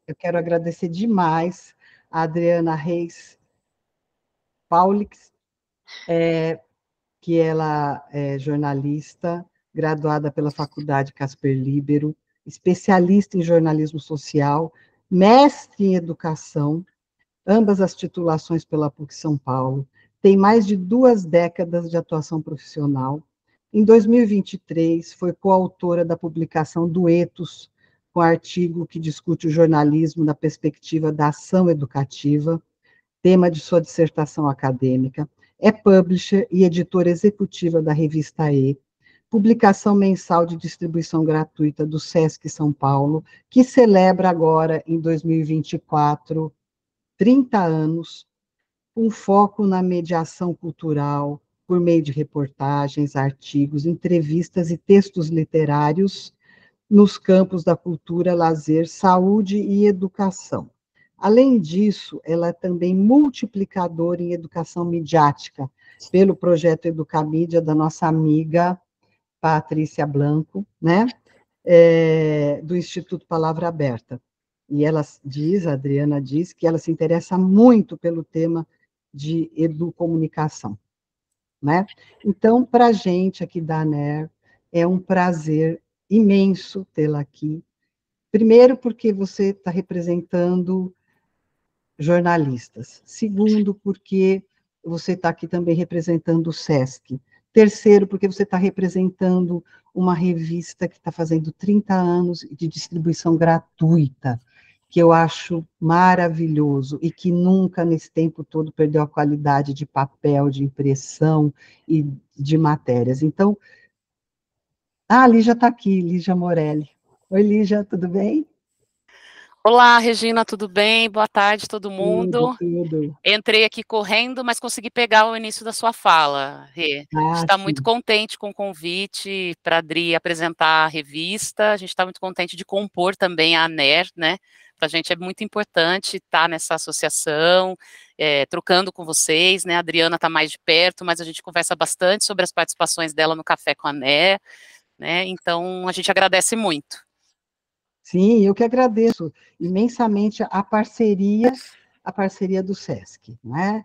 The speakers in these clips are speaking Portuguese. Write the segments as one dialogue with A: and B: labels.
A: Eu quero agradecer demais a Adriana Reis Paulix, que ela é jornalista, graduada pela Faculdade Casper Libero, especialista em jornalismo social, mestre em educação, ambas as titulações pela PUC São Paulo, tem mais de 2 décadas de atuação profissional. Em 2023, foi coautora da publicação Duetos, com artigo que discute o jornalismo na perspectiva da ação educativa, tema de sua dissertação acadêmica. É publisher e editora executiva da revista E, publicação mensal de distribuição gratuita do SESC São Paulo, que celebra agora, em 2024, 30 anos, com foco na mediação cultural, por meio de reportagens, artigos, entrevistas e textos literários nos campos da cultura, lazer, saúde e educação. Além disso, ela é também multiplicadora em educação midiática, pelo projeto Educamídia da nossa amiga Patrícia Blanco, né? Do Instituto Palavra Aberta. E ela diz, a Adriana diz, que ela se interessa muito pelo tema de educomunicação, né? Então, para a gente aqui da ANER, é um prazer imenso tê-la aqui. Primeiro, porque você está representando jornalistas. Segundo, porque você está aqui também representando o SESC. Terceiro, porque você está representando uma revista que está fazendo 30 anos de distribuição gratuita, que eu acho maravilhoso e que nunca, nesse tempo todo, perdeu a qualidade de papel, de impressão e de matérias. Então, a Lígia está aqui, Lígia Morelli. Oi, Lígia, tudo bem?
B: Olá, Regina, tudo bem? Boa tarde, todo
A: Tudo,
B: mundo.
A: tudo.
B: Entrei aqui correndo, mas consegui pegar o início da sua fala, Rê. A gente
A: Ah,
B: está muito
A: sim.
B: contente com o convite para a Adri apresentar a revista, a gente está muito contente de compor também a ANER, né? Para a gente é muito importante estar nessa associação, trocando com vocês, né? A Adriana está mais de perto, mas a gente conversa bastante sobre as participações dela no Café com a ANER, né? Então, a gente agradece muito.
A: Sim, eu que agradeço imensamente a parceria do SESC, né?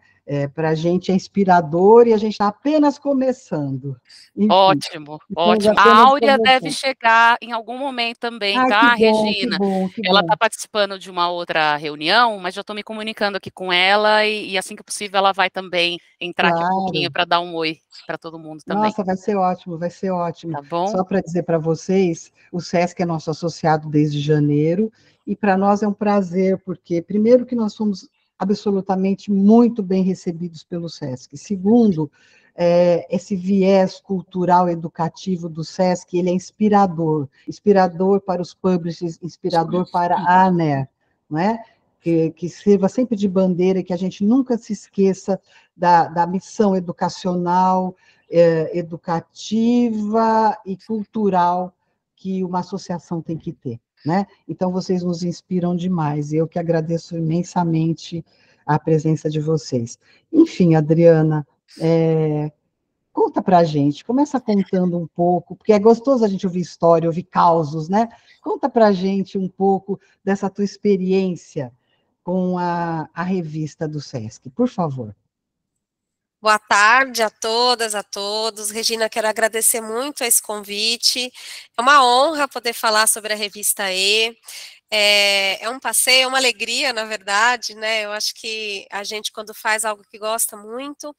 A: Para a gente é inspirador e a gente está apenas começando. Enfim,
B: Ótimo,
A: estamos
B: ótimo. A
A: apenas
B: Áurea deve
A: começando.
B: chegar em algum momento também,
A: Ai, que
B: tá,
A: bom, que
B: Regina?
A: bom, que
B: Ela está
A: bom.
B: participando de uma outra reunião, mas já estou me comunicando aqui com ela e assim que possível ela vai também entrar aqui um pouquinho
A: Claro.
B: para dar um oi para todo mundo também,
A: Nossa, vai ser ótimo, vai ser ótimo.
B: tá bom?
A: Só para dizer para vocês, o SESC é nosso associado desde janeiro, e para nós é um prazer, porque, primeiro, que nós somos absolutamente muito bem recebidos pelo SESC. Segundo, esse viés cultural educativo do SESC, ele é inspirador, inspirador para os publishers, inspirador para a ANER, não é? Que sirva sempre de bandeira, que a gente nunca se esqueça da missão educacional, educativa e cultural que uma associação tem que ter, né? Então, vocês nos inspiram demais, e eu que agradeço imensamente a presença de vocês. Enfim, Adriana, conta pra gente, começa contando um pouco, porque é gostoso a gente ouvir história, ouvir causos, né? Conta pra gente um pouco dessa tua experiência com a revista do SESC, por favor.
C: Boa tarde a todas, a todos. Regina, quero agradecer muito esse convite. É uma honra poder falar sobre a revista E. É um passeio, é uma alegria, na verdade, né? Eu acho que a gente, quando faz algo que gosta muito,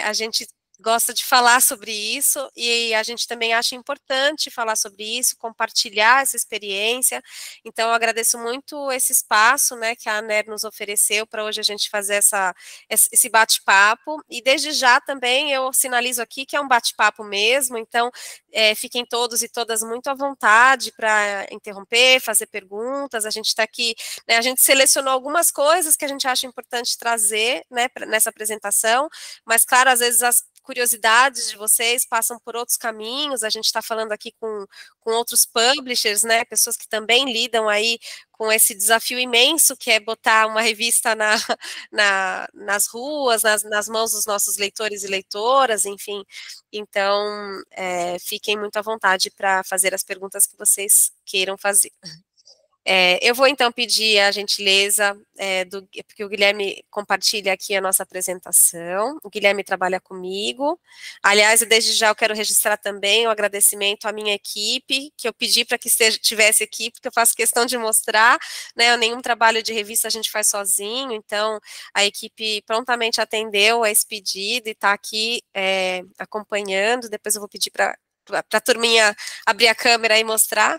C: a gente gosta de falar sobre isso e a gente também acha importante falar sobre isso, compartilhar essa experiência. Então, eu agradeço muito esse espaço, né, que a ANER nos ofereceu para hoje a gente fazer esse bate-papo. E desde já também eu sinalizo aqui que é um bate-papo mesmo, então fiquem todos e todas muito à vontade para interromper, fazer perguntas. A gente está aqui, né, a gente selecionou algumas coisas que a gente acha importante trazer, né, nessa apresentação, mas claro, às vezes as curiosidades de vocês passam por outros caminhos, a gente está falando aqui com outros publishers, né, pessoas que também lidam aí com esse desafio imenso que é botar uma revista nas ruas, nas mãos dos nossos leitores e leitoras, enfim. Então, fiquem muito à vontade para fazer as perguntas que vocês queiram fazer. Eu vou então pedir a gentileza porque o Guilherme compartilha aqui a nossa apresentação. O Guilherme trabalha comigo. Aliás, desde já eu quero registrar também o agradecimento à minha equipe, que eu pedi para que tivesse aqui, porque eu faço questão de mostrar, né? Nenhum trabalho de revista a gente faz sozinho, então a equipe prontamente atendeu a esse pedido e está aqui acompanhando. Depois eu vou pedir para a turminha abrir a câmera e mostrar.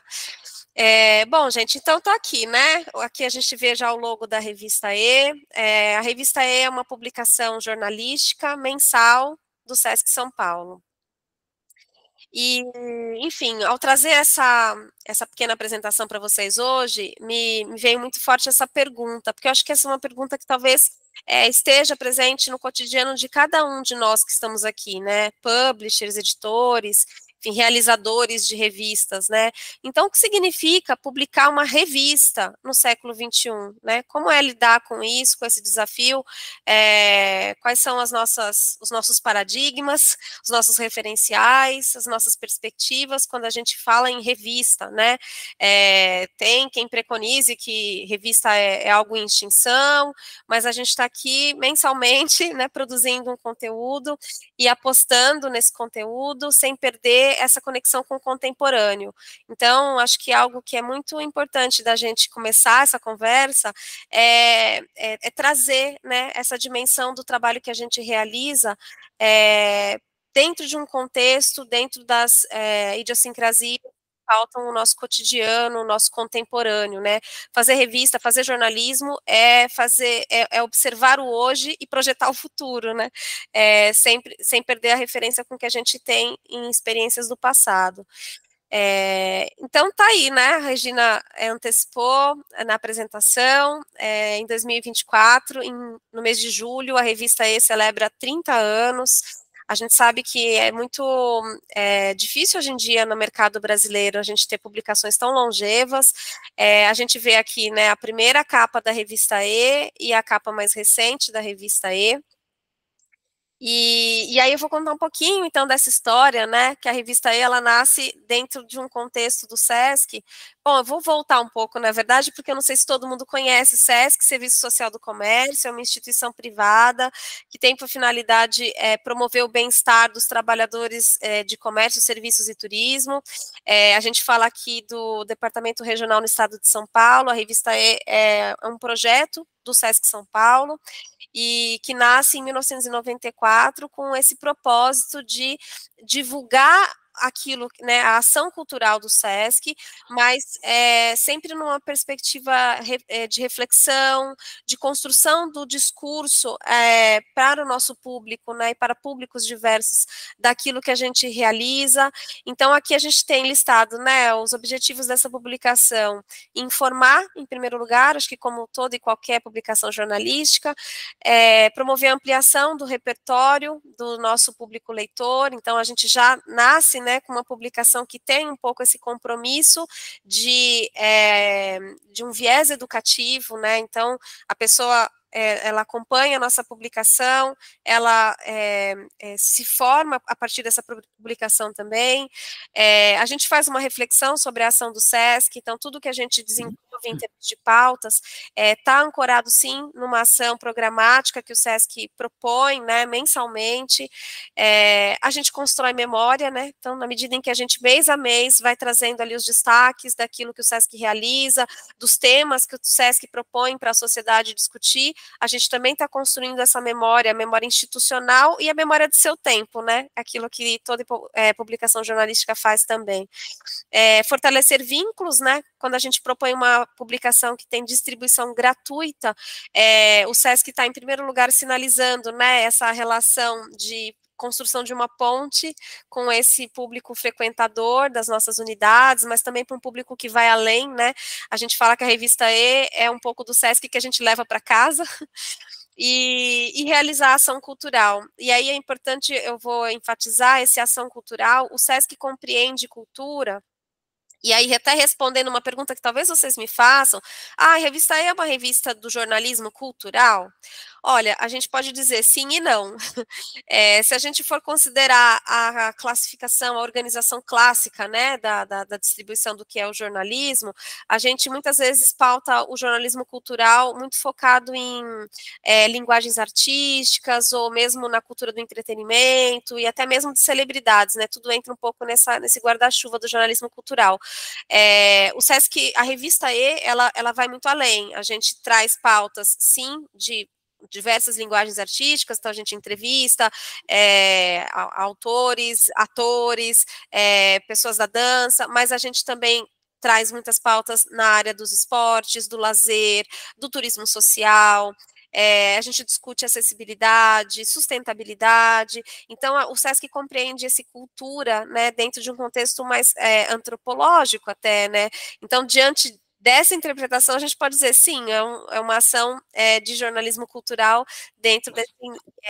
C: Bom, gente, então tô aqui, né? Aqui a gente vê já o logo da Revista E. A Revista E é uma publicação jornalística mensal do Sesc São Paulo. E, enfim, ao trazer essa pequena apresentação para vocês hoje, me veio muito forte essa pergunta, porque eu acho que essa é uma pergunta que talvez esteja presente no cotidiano de cada um de nós que estamos aqui, né? Publishers, editores, enfim, realizadores de revistas, né? Então, o que significa publicar uma revista no século XXI, né? Como é lidar com isso, com esse desafio? Quais são os nossos paradigmas, os nossos referenciais, as nossas perspectivas quando a gente fala em revista, né? Tem quem preconize que revista é algo em extinção, mas a gente está aqui mensalmente, né, produzindo um conteúdo e apostando nesse conteúdo sem perder essa conexão com o contemporâneo. Então, acho que algo que é muito importante da gente começar essa conversa é trazer, né, essa dimensão do trabalho que a gente realiza dentro de um contexto, dentro das idiosincrasias que faltam o nosso cotidiano, o nosso contemporâneo, né? Fazer revista, fazer jornalismo é observar o hoje e projetar o futuro, né? Sempre sem perder a referência com o que a gente tem em experiências do passado. Então tá aí, né? A Regina antecipou na apresentação. Em 2024, no mês de julho, a revista E celebra 30 anos. A gente sabe que é muito difícil hoje em dia no mercado brasileiro a gente ter publicações tão longevas. A gente vê aqui, né, a primeira capa da revista E e a capa mais recente da revista E. E aí eu vou contar um pouquinho, então, dessa história, né, que a revista E, ela nasce dentro de um contexto do SESC. Bom, eu vou voltar um pouco, na verdade, porque eu não sei se todo mundo conhece o SESC, Serviço Social do Comércio, é uma instituição privada que tem por finalidade promover o bem-estar dos trabalhadores de comércio, serviços e turismo. A gente fala aqui do Departamento Regional no Estado de São Paulo, a revista E é um projeto do SESC São Paulo, e que nasce em 1994 com esse propósito de divulgar aquilo, né, a ação cultural do SESC, mas sempre numa perspectiva de reflexão, de construção do discurso para o nosso público, né, e para públicos diversos daquilo que a gente realiza. Então, aqui a gente tem listado, né, os objetivos dessa publicação: informar, em primeiro lugar, acho que como toda e qualquer publicação jornalística, promover a ampliação do repertório do nosso público leitor. Então, a gente já nasce, né, com uma publicação que tem um pouco esse compromisso de um viés educativo, né? Então, a pessoa ela acompanha a nossa publicação, ela se forma a partir dessa publicação também. A gente faz uma reflexão sobre a ação do SESC, então tudo que a gente desenvolve em termos de pautas está ancorado, sim, numa ação programática que o SESC propõe, né, mensalmente. A gente constrói memória, né? Então, na medida em que a gente, mês a mês, vai trazendo ali os destaques daquilo que o SESC realiza, dos temas que o SESC propõe para a sociedade discutir, a gente também está construindo essa memória, a memória institucional e a memória de seu tempo, né? Aquilo que toda publicação jornalística faz também. Fortalecer vínculos, né? Quando a gente propõe uma publicação que tem distribuição gratuita, o SESC está, em primeiro lugar, sinalizando, né, essa relação de construção de uma ponte com esse público frequentador das nossas unidades, mas também para um público que vai além, né? A gente fala que a revista E é um pouco do SESC que a gente leva para casa e realizar a ação cultural. E aí é importante, eu vou enfatizar essa ação cultural. O SESC compreende cultura. E aí, até respondendo uma pergunta que talvez vocês me façam: a revista E é uma revista do jornalismo cultural? Olha, a gente pode dizer sim e não. Se a gente for considerar a classificação, a organização clássica, né, da distribuição do que é o jornalismo, a gente muitas vezes pauta o jornalismo cultural muito focado em linguagens artísticas, ou mesmo na cultura do entretenimento, e até mesmo de celebridades, né, tudo entra um pouco nesse guarda-chuva do jornalismo cultural. O Sesc, a revista E, ela vai muito além, a gente traz pautas, sim, de diversas linguagens artísticas, então a gente entrevista autores, atores, pessoas da dança, mas a gente também traz muitas pautas na área dos esportes, do lazer, do turismo social, a gente discute acessibilidade, sustentabilidade, então o Sesc compreende esse cultura, né, dentro de um contexto mais antropológico até, né, então diante dessa interpretação, a gente pode dizer, sim, é uma ação de jornalismo cultural dentro desse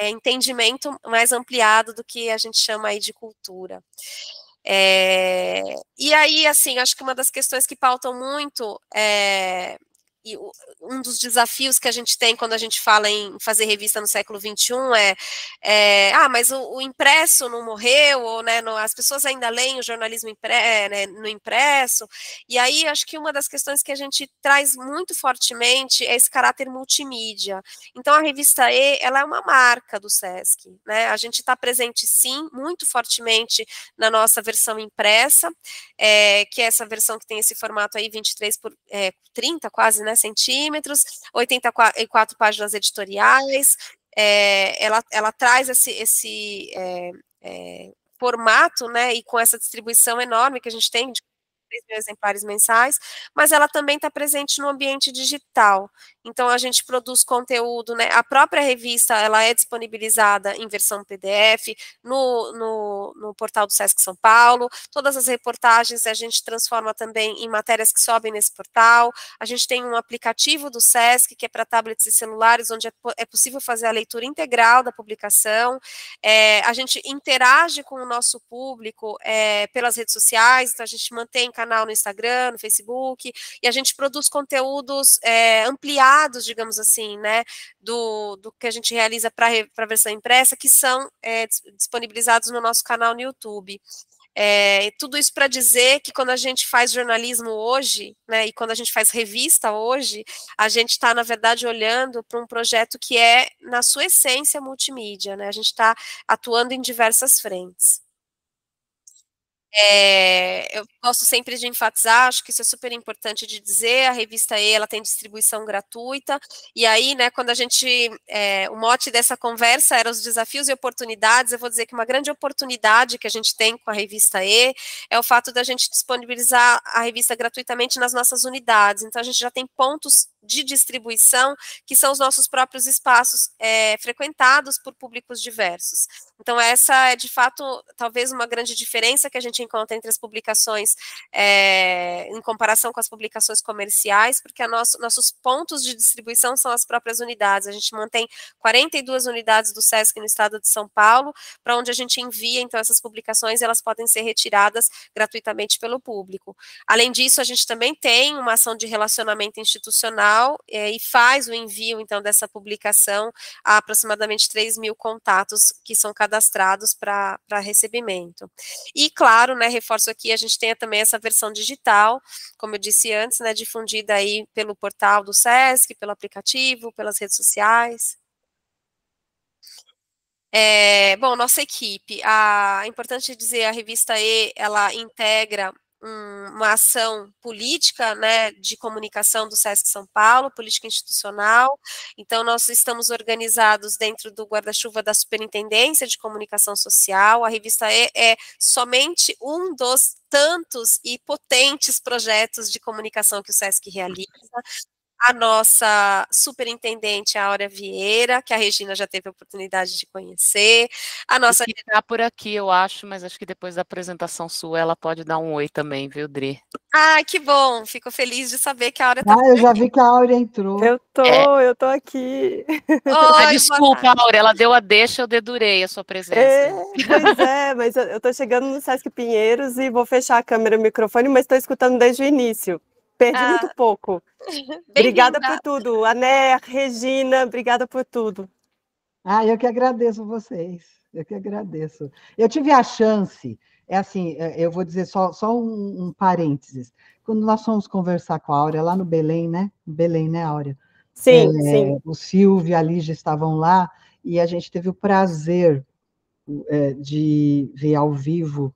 C: entendimento mais ampliado do que a gente chama aí de cultura. E aí, assim, acho que uma das questões que pautam muito e um dos desafios que a gente tem quando a gente fala em fazer revista no século XXI mas o impresso não morreu, ou né, as pessoas ainda leem o jornalismo no impresso, e aí acho que uma das questões que a gente traz muito fortemente é esse caráter multimídia. Então a revista E, ela é uma marca do Sesc, né, a gente está presente sim, muito fortemente na nossa versão impressa, que é essa versão que tem esse formato aí 23 por 30 quase, né, centímetros, 84 páginas editoriais, ela traz esse formato, né, e com essa distribuição enorme que a gente tem, de 3.000 exemplares mensais, mas ela também está presente no ambiente digital. Então, a gente produz conteúdo, né, a própria revista, ela é disponibilizada em versão PDF, no portal do Sesc São Paulo, todas as reportagens a gente transforma também em matérias que sobem nesse portal, a gente tem um aplicativo do Sesc, que é para tablets e celulares, onde é possível fazer a leitura integral da publicação, a gente interage com o nosso público pelas redes sociais, então a gente mantém canal no Instagram, no Facebook, e a gente produz conteúdos ampliados, digamos assim, né, do que a gente realiza para a versão impressa, que são disponibilizados no nosso canal no YouTube. Tudo isso para dizer que quando a gente faz jornalismo hoje, né, e quando a gente faz revista hoje, a gente está, na verdade, olhando para um projeto que é, na sua essência, multimídia, né, a gente está atuando em diversas frentes. Eu gosto sempre de enfatizar, acho que isso é super importante de dizer, a revista E, ela tem distribuição gratuita, e aí, né, quando a gente, o mote dessa conversa era os desafios e oportunidades, eu vou dizer que uma grande oportunidade que a gente tem com a revista E é o fato da gente disponibilizar a revista gratuitamente nas nossas unidades, então a gente já tem pontos de distribuição que são os nossos próprios espaços frequentados por públicos diversos. Então essa é, de fato, talvez uma grande diferença que a gente encontra entre as publicações em comparação com as publicações comerciais, porque nossos pontos de distribuição são as próprias unidades. A gente mantém 42 unidades do Sesc no estado de São Paulo, para onde a gente envia, então, essas publicações, elas podem ser retiradas gratuitamente pelo público. Além disso, a gente também tem uma ação de relacionamento institucional e faz o envio, então, dessa publicação a aproximadamente 3.000 contatos que são cadastrados para recebimento. E, claro, né, reforço aqui, a gente tem também essa versão digital, como eu disse antes, né, difundida aí pelo portal do Sesc, pelo aplicativo, pelas redes sociais. Bom, nossa equipe, é importante dizer, a revista E, ela integra uma ação política, né, de comunicação do Sesc São Paulo, política institucional, então nós estamos organizados dentro do guarda-chuva da Superintendência de Comunicação Social, a revista E é somente um dos tantos e potentes projetos de comunicação que o Sesc realiza. A nossa superintendente, a Áurea Vieira, que a Regina já teve a oportunidade de conhecer. A nossa...
B: Que está por aqui, eu acho, mas acho que depois da apresentação sua, ela pode dar um oi também, viu, Dri?
C: Ah, que bom, fico feliz de saber que a Áurea está por aqui.
A: Eu já vi que a Áurea entrou.
D: Eu tô aqui.
C: Oi,
B: desculpa, Áurea, ela deu a deixa, eu dedurei a sua presença.
D: Pois é, mas eu tô chegando no Sesc Pinheiros e vou fechar a câmera e o microfone, mas estou escutando desde o início. Perdi muito pouco. Obrigada
C: Bem-vinda.
D: por tudo. Ané, Regina, obrigada por tudo.
A: Ah, eu que agradeço vocês. Eu que agradeço. Eu tive a chance, é assim, eu vou dizer só um parênteses. Quando nós fomos conversar com a Áurea lá no Belém, né? Belém, né, Áurea?
D: Sim, sim.
A: O Silvio e a Lígia estavam lá e a gente teve o prazer de ver ao vivo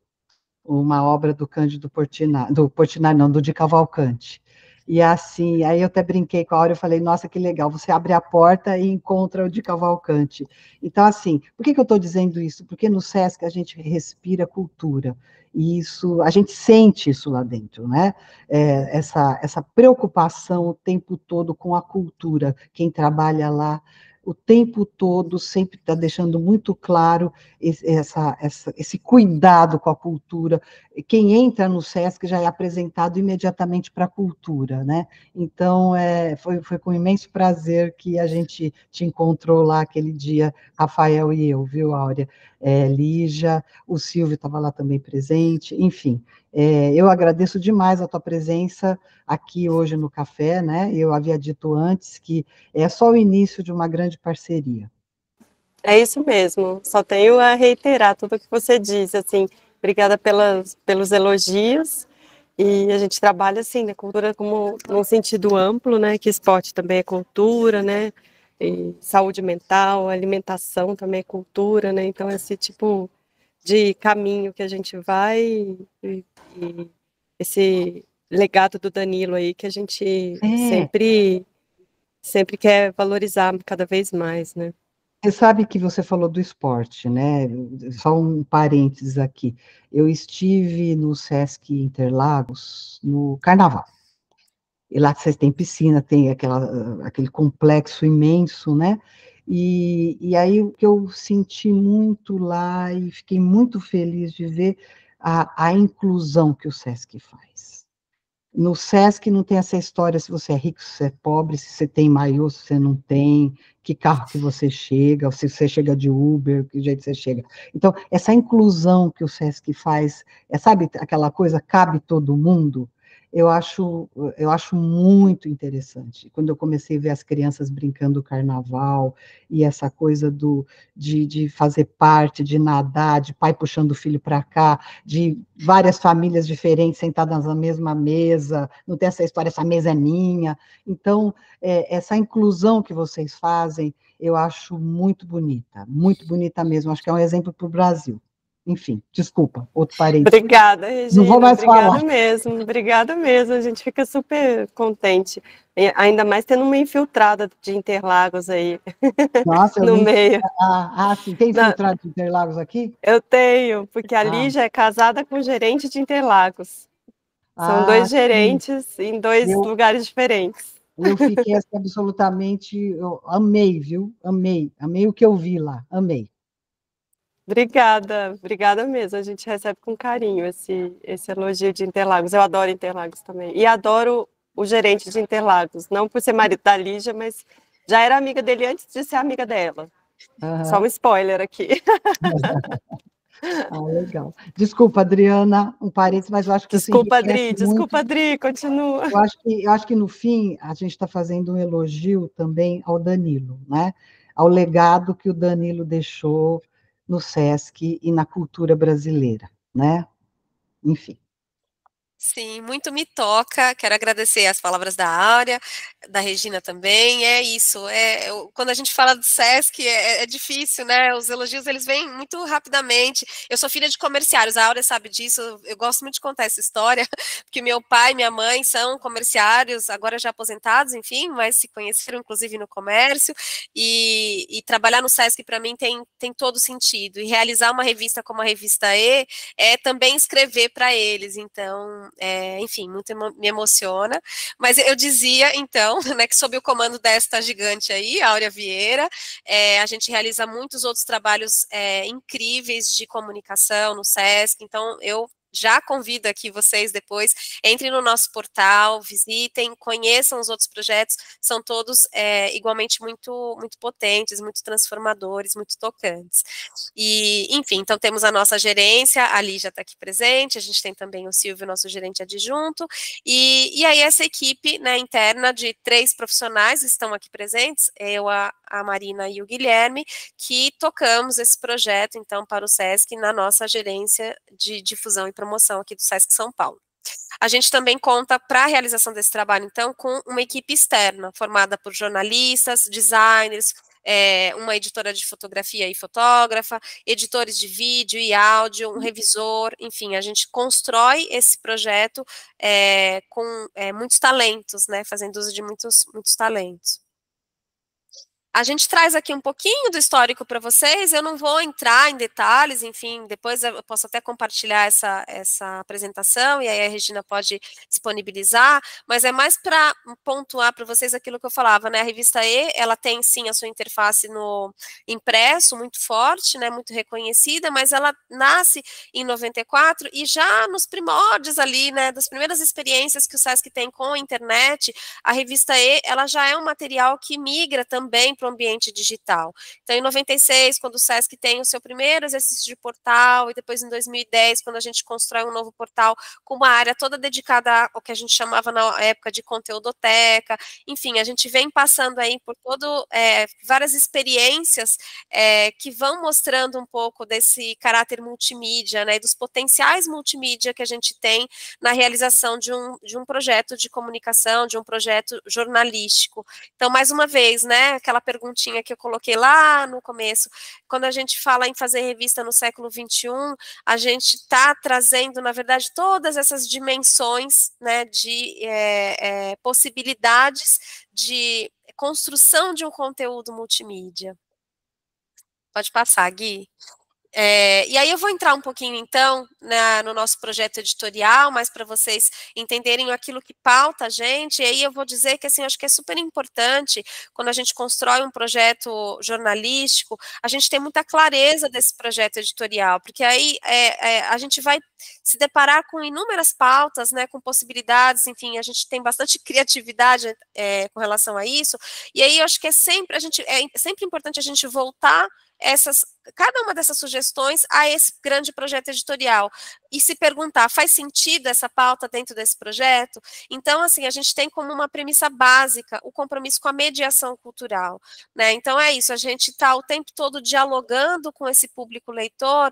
A: uma obra do Cândido Portinari, do Portinari não, do de Cavalcante. E assim, aí eu até brinquei com a Áurea, eu falei, nossa, que legal, você abre a porta e encontra o de Cavalcante. Então, assim, por que eu estou dizendo isso? Porque no SESC a gente respira cultura, e isso, a gente sente isso lá dentro, né? Essa preocupação o tempo todo com a cultura, quem trabalha lá, o tempo todo sempre está deixando muito claro esse cuidado com a cultura. Quem entra no SESC já é apresentado imediatamente para a cultura, né? Então, foi com imenso prazer que a gente te encontrou lá aquele dia, Rafael e eu, viu, Áurea? Lígia, o Silvio estava lá também presente, enfim. Eu agradeço demais a tua presença aqui hoje no café, né? Eu havia dito antes que é só o início de uma grande parceria.
D: É isso mesmo. Só tenho a reiterar tudo o que você disse, assim, obrigada pelos elogios. E a gente trabalha assim, né, cultura como num sentido amplo, né, que esporte também é cultura, né, e saúde mental, alimentação também é cultura, né. Então esse tipo de caminho que a gente vai e esse legado do Danilo aí que a gente sempre quer valorizar cada vez mais, né.
A: Você sabe que você falou do esporte, né? Só um parênteses aqui. Eu estive no Sesc Interlagos no Carnaval. E lá vocês têm piscina, tem aquele complexo imenso, né? E aí o que eu senti muito lá e fiquei muito feliz de ver a inclusão que o Sesc faz. No Sesc não tem essa história se você é rico, se você é pobre, se você tem maiô, se você não tem, que carro que você chega, ou se você chega de Uber, que jeito você chega. Então, essa inclusão que o Sesc faz, sabe aquela coisa, cabe todo mundo, eu acho muito interessante. Quando eu comecei a ver as crianças brincando o carnaval, e essa coisa de fazer parte, de nadar, de pai puxando o filho para cá, de várias famílias diferentes sentadas na mesma mesa, não tem essa história, essa mesa é minha. Então, essa inclusão que vocês fazem, eu acho muito bonita mesmo, acho que é um exemplo para o Brasil. Enfim, desculpa, outro parênteses.
D: Obrigada,
A: Não vou
D: Regina.
A: mais falar.
D: Obrigada mesmo. A gente fica super contente. E ainda mais tendo uma infiltrada de Interlagos aí
A: Nossa, eu
D: no
A: vim.
D: meio.
A: Sim, tem
D: Não,
A: infiltrado de Interlagos aqui?
D: eu tenho, porque a
A: Ah,
D: Lígia é casada com o gerente de Interlagos. São dois
A: sim.
D: gerentes em dois
A: Eu,
D: lugares diferentes.
A: eu fiquei assim, absolutamente, eu amei, viu? Amei o que eu vi lá, amei.
D: Obrigada mesmo. A gente recebe com carinho esse elogio de Interlagos. Eu adoro Interlagos também. E adoro o gerente de Interlagos, não por ser marido da Lígia, mas já era amiga dele antes de ser amiga dela. Só um
A: Aham.
D: spoiler aqui.
A: Legal. Desculpa, Adriana, um parênteses, mas eu acho que isso enriquece muito.
D: Desculpa, Adri, continua.
A: Eu acho que no fim a gente está fazendo um elogio também ao Danilo, né? Ao legado que o Danilo deixou no SESC e na cultura brasileira, né? Enfim.
C: Sim, muito me toca. Quero agradecer as palavras da Áurea, da Regina também. É isso. Quando a gente fala do SESC, é difícil, né? Os elogios eles vêm muito rapidamente. Eu sou filha de comerciários, a Áurea sabe disso. Eu gosto muito de contar essa história, porque meu pai e minha mãe são comerciários, agora já aposentados, enfim, mas se conheceram inclusive no comércio. E trabalhar no SESC para mim tem todo sentido. E realizar uma revista como a Revista E é também escrever para eles. Então, enfim, muito me emociona, mas eu dizia, então, né, que sob o comando desta gigante aí, Áurea Vieira, a gente realiza muitos outros trabalhos incríveis de comunicação no SESC, então eu já convido aqui vocês depois, entrem no nosso portal, visitem, conheçam os outros projetos, são todos igualmente muito potentes, muito transformadores, muito tocantes. E, enfim, então temos a nossa gerência, a Lígia está aqui presente, a gente tem também o Silvio, nosso gerente adjunto, e aí essa equipe, né, interna de 3 profissionais estão aqui presentes, eu, a Marina e o Guilherme, que tocamos esse projeto, então, para o SESC na nossa gerência de difusão e promoção aqui do SESC São Paulo. A gente também conta, para a realização desse trabalho, então, com uma equipe externa, formada por jornalistas, designers, uma editora de fotografia e fotógrafa, editores de vídeo e áudio, um revisor, enfim, a gente constrói esse projeto com muitos talentos, né, fazendo uso de muitos talentos. A gente traz aqui um pouquinho do histórico para vocês, eu não vou entrar em detalhes, enfim, depois eu posso até compartilhar essa apresentação, e aí a Regina pode disponibilizar, mas é mais para pontuar para vocês aquilo que eu falava, né, a revista E, ela tem sim a sua interface no impresso, muito forte, né, muito reconhecida, mas ela nasce em 94, e já nos primórdios ali, né, das primeiras experiências que o SESC tem com a internet, a revista E, ela já é um material que migra também para o ambiente digital. Então, em 96, quando o SESC tem o seu primeiro exercício de portal, e depois em 2010, quando a gente constrói um novo portal com uma área toda dedicada ao que a gente chamava na época de conteúdoteca, enfim, a gente vem passando aí por várias experiências que vão mostrando um pouco desse caráter multimídia, né, dos potenciais multimídia que a gente tem na realização de um projeto de comunicação, de um projeto jornalístico. Então, mais uma vez, né, aquela perguntinha que eu coloquei lá no começo, quando a gente fala em fazer revista no século XXI, a gente está trazendo, na verdade, todas essas dimensões, né, de possibilidades de construção de um conteúdo multimídia. Pode passar, Gui. E aí eu vou entrar um pouquinho, então, no nosso projeto editorial, mas para vocês entenderem aquilo que pauta a gente, e aí eu vou dizer que, assim, eu acho que é super importante, quando a gente constrói um projeto jornalístico, a gente tem muita clareza desse projeto editorial, porque aí a gente vai se deparar com inúmeras pautas, né, com possibilidades, enfim, a gente tem bastante criatividade com relação a isso, e aí eu acho que é sempre importante a gente voltar cada uma dessas sugestões a esse grande projeto editorial e se perguntar, faz sentido essa pauta dentro desse projeto? Então, assim, a gente tem como uma premissa básica o compromisso com a mediação cultural, né? Então, é isso, a gente está o tempo todo dialogando com esse público leitor,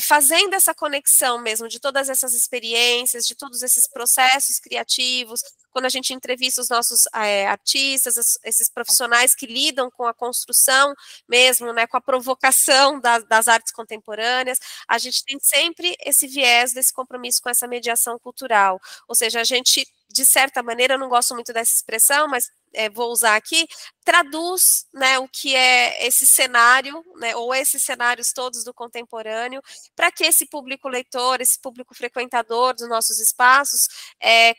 C: fazendo essa conexão mesmo de todas essas experiências, de todos esses processos criativos, quando a gente entrevista os nossos artistas, esses profissionais que lidam com a construção mesmo, né, com a provocação das artes contemporâneas, a gente tem sempre esse viés desse compromisso com essa mediação cultural, ou seja, a gente, de certa maneira, eu não gosto muito dessa expressão, mas vou usar aqui, traduz, né, o que é esse cenário, né, ou esses cenários todos do contemporâneo, para que esse público leitor, esse público frequentador dos nossos espaços,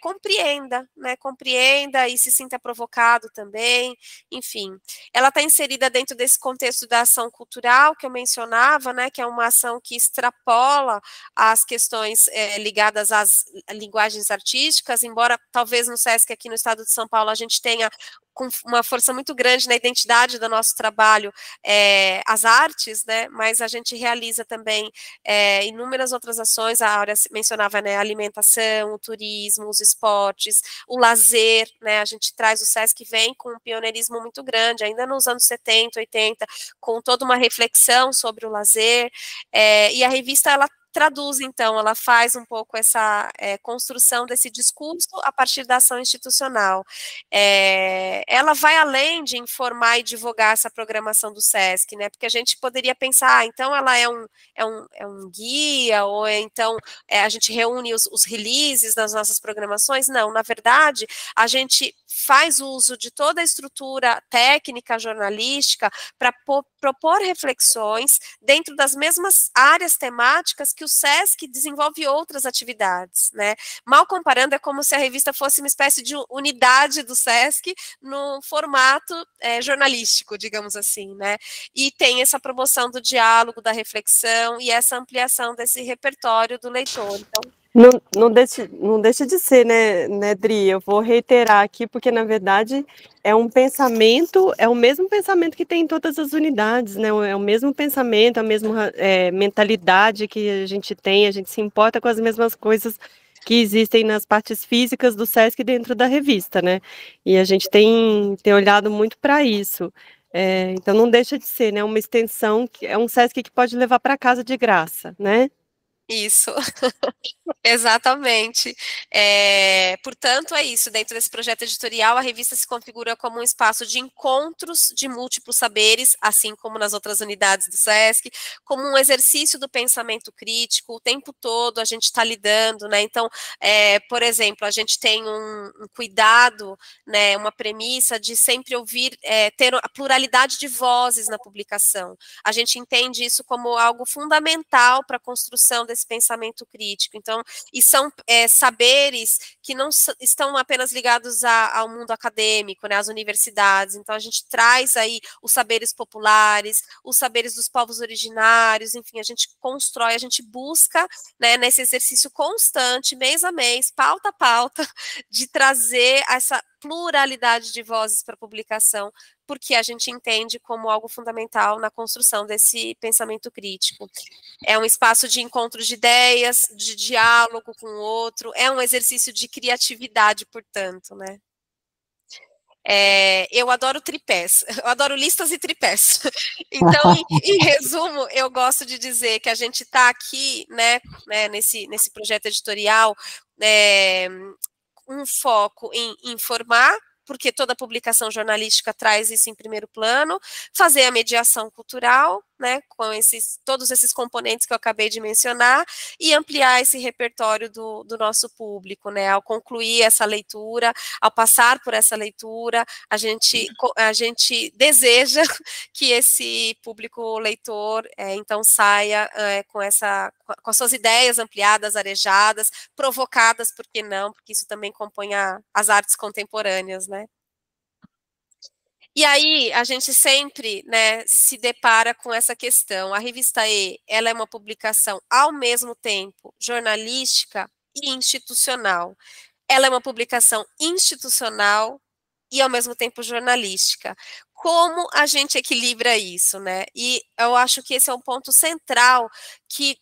C: compreenda, né, compreenda e se sinta provocado também, enfim. Ela está inserida dentro desse contexto da ação cultural que eu mencionava, né, que é uma ação que extrapola as questões ligadas às linguagens artísticas, embora talvez no SESC aqui no estado de São Paulo a gente tenha com uma força muito grande na identidade do nosso trabalho, as artes, né, mas a gente realiza também inúmeras outras ações, a Áurea mencionava, né, a alimentação, o turismo, os esportes, o lazer, né, a gente traz, o SESC vem com um pioneirismo muito grande, ainda nos anos 70, 80, com toda uma reflexão sobre o lazer, e a revista, ela traduz, então, ela faz um pouco essa construção desse discurso a partir da ação institucional. Ela vai além de informar e divulgar essa programação do SESC, né, porque a gente poderia pensar, então ela é um guia, ou então a gente reúne os releases das nossas programações. Não, na verdade, a gente faz uso de toda a estrutura técnica jornalística para propor reflexões dentro das mesmas áreas temáticas que que o SESC desenvolve outras atividades, né? Mal comparando, é como se a revista fosse uma espécie de unidade do SESC no formato jornalístico, digamos assim, né? E tem essa promoção do diálogo, da reflexão e essa ampliação desse repertório do leitor. Então,
D: não deixa de ser, né, Dri? Eu vou reiterar aqui, porque, na verdade, é um pensamento, é o mesmo pensamento que tem em todas as unidades, né? É o mesmo pensamento, a mesma mentalidade que a gente tem, a gente se importa com as mesmas coisas que existem nas partes físicas do SESC dentro da revista, né? E a gente tem olhado muito para isso. Então, não deixa de ser, né? Uma extensão, é um SESC que pode levar para casa de graça, né?
C: isso. Exatamente. Portanto, é isso. Dentro desse projeto editorial, a revista se configura como um espaço de encontros de múltiplos saberes, assim como nas outras unidades do SESC, como um exercício do pensamento crítico. O tempo todo a gente está lidando, né? Então, por exemplo, a gente tem um cuidado, né, uma premissa de sempre ouvir, ter a pluralidade de vozes na publicação. A gente entende isso como algo fundamental para a construção desse pensamento crítico. Então, e são saberes que não estão apenas ligados ao mundo acadêmico, né, às universidades. Então, a gente traz aí os saberes populares, os saberes dos povos originários, enfim, a gente constrói, a gente busca, né, nesse exercício constante, mês a mês, pauta a pauta, de trazer essa pluralidade de vozes para publicação, porque a gente entende como algo fundamental na construção desse pensamento crítico. É um espaço de encontro de ideias, de diálogo com o outro, é um exercício de criatividade, portanto, né? Eu adoro tripés, eu adoro listas e tripés. Então, em resumo, eu gosto de dizer que a gente está aqui, né, nesse projeto editorial, um foco em informar, porque toda publicação jornalística traz isso em primeiro plano, fazer a mediação cultural, né, com todos esses componentes que eu acabei de mencionar, e ampliar esse repertório do nosso público, né, ao concluir essa leitura, ao passar por essa leitura, a gente deseja que esse público leitor, então, saia com as suas ideias ampliadas, arejadas, provocadas, por que não, porque isso também compõe as artes contemporâneas, né. E aí, a gente sempre, né, se depara com essa questão. A revista E, ela é uma publicação, ao mesmo tempo, jornalística e institucional. Ela é uma publicação institucional e, ao mesmo tempo, jornalística. Como a gente equilibra isso, né? E eu acho que esse é um ponto central que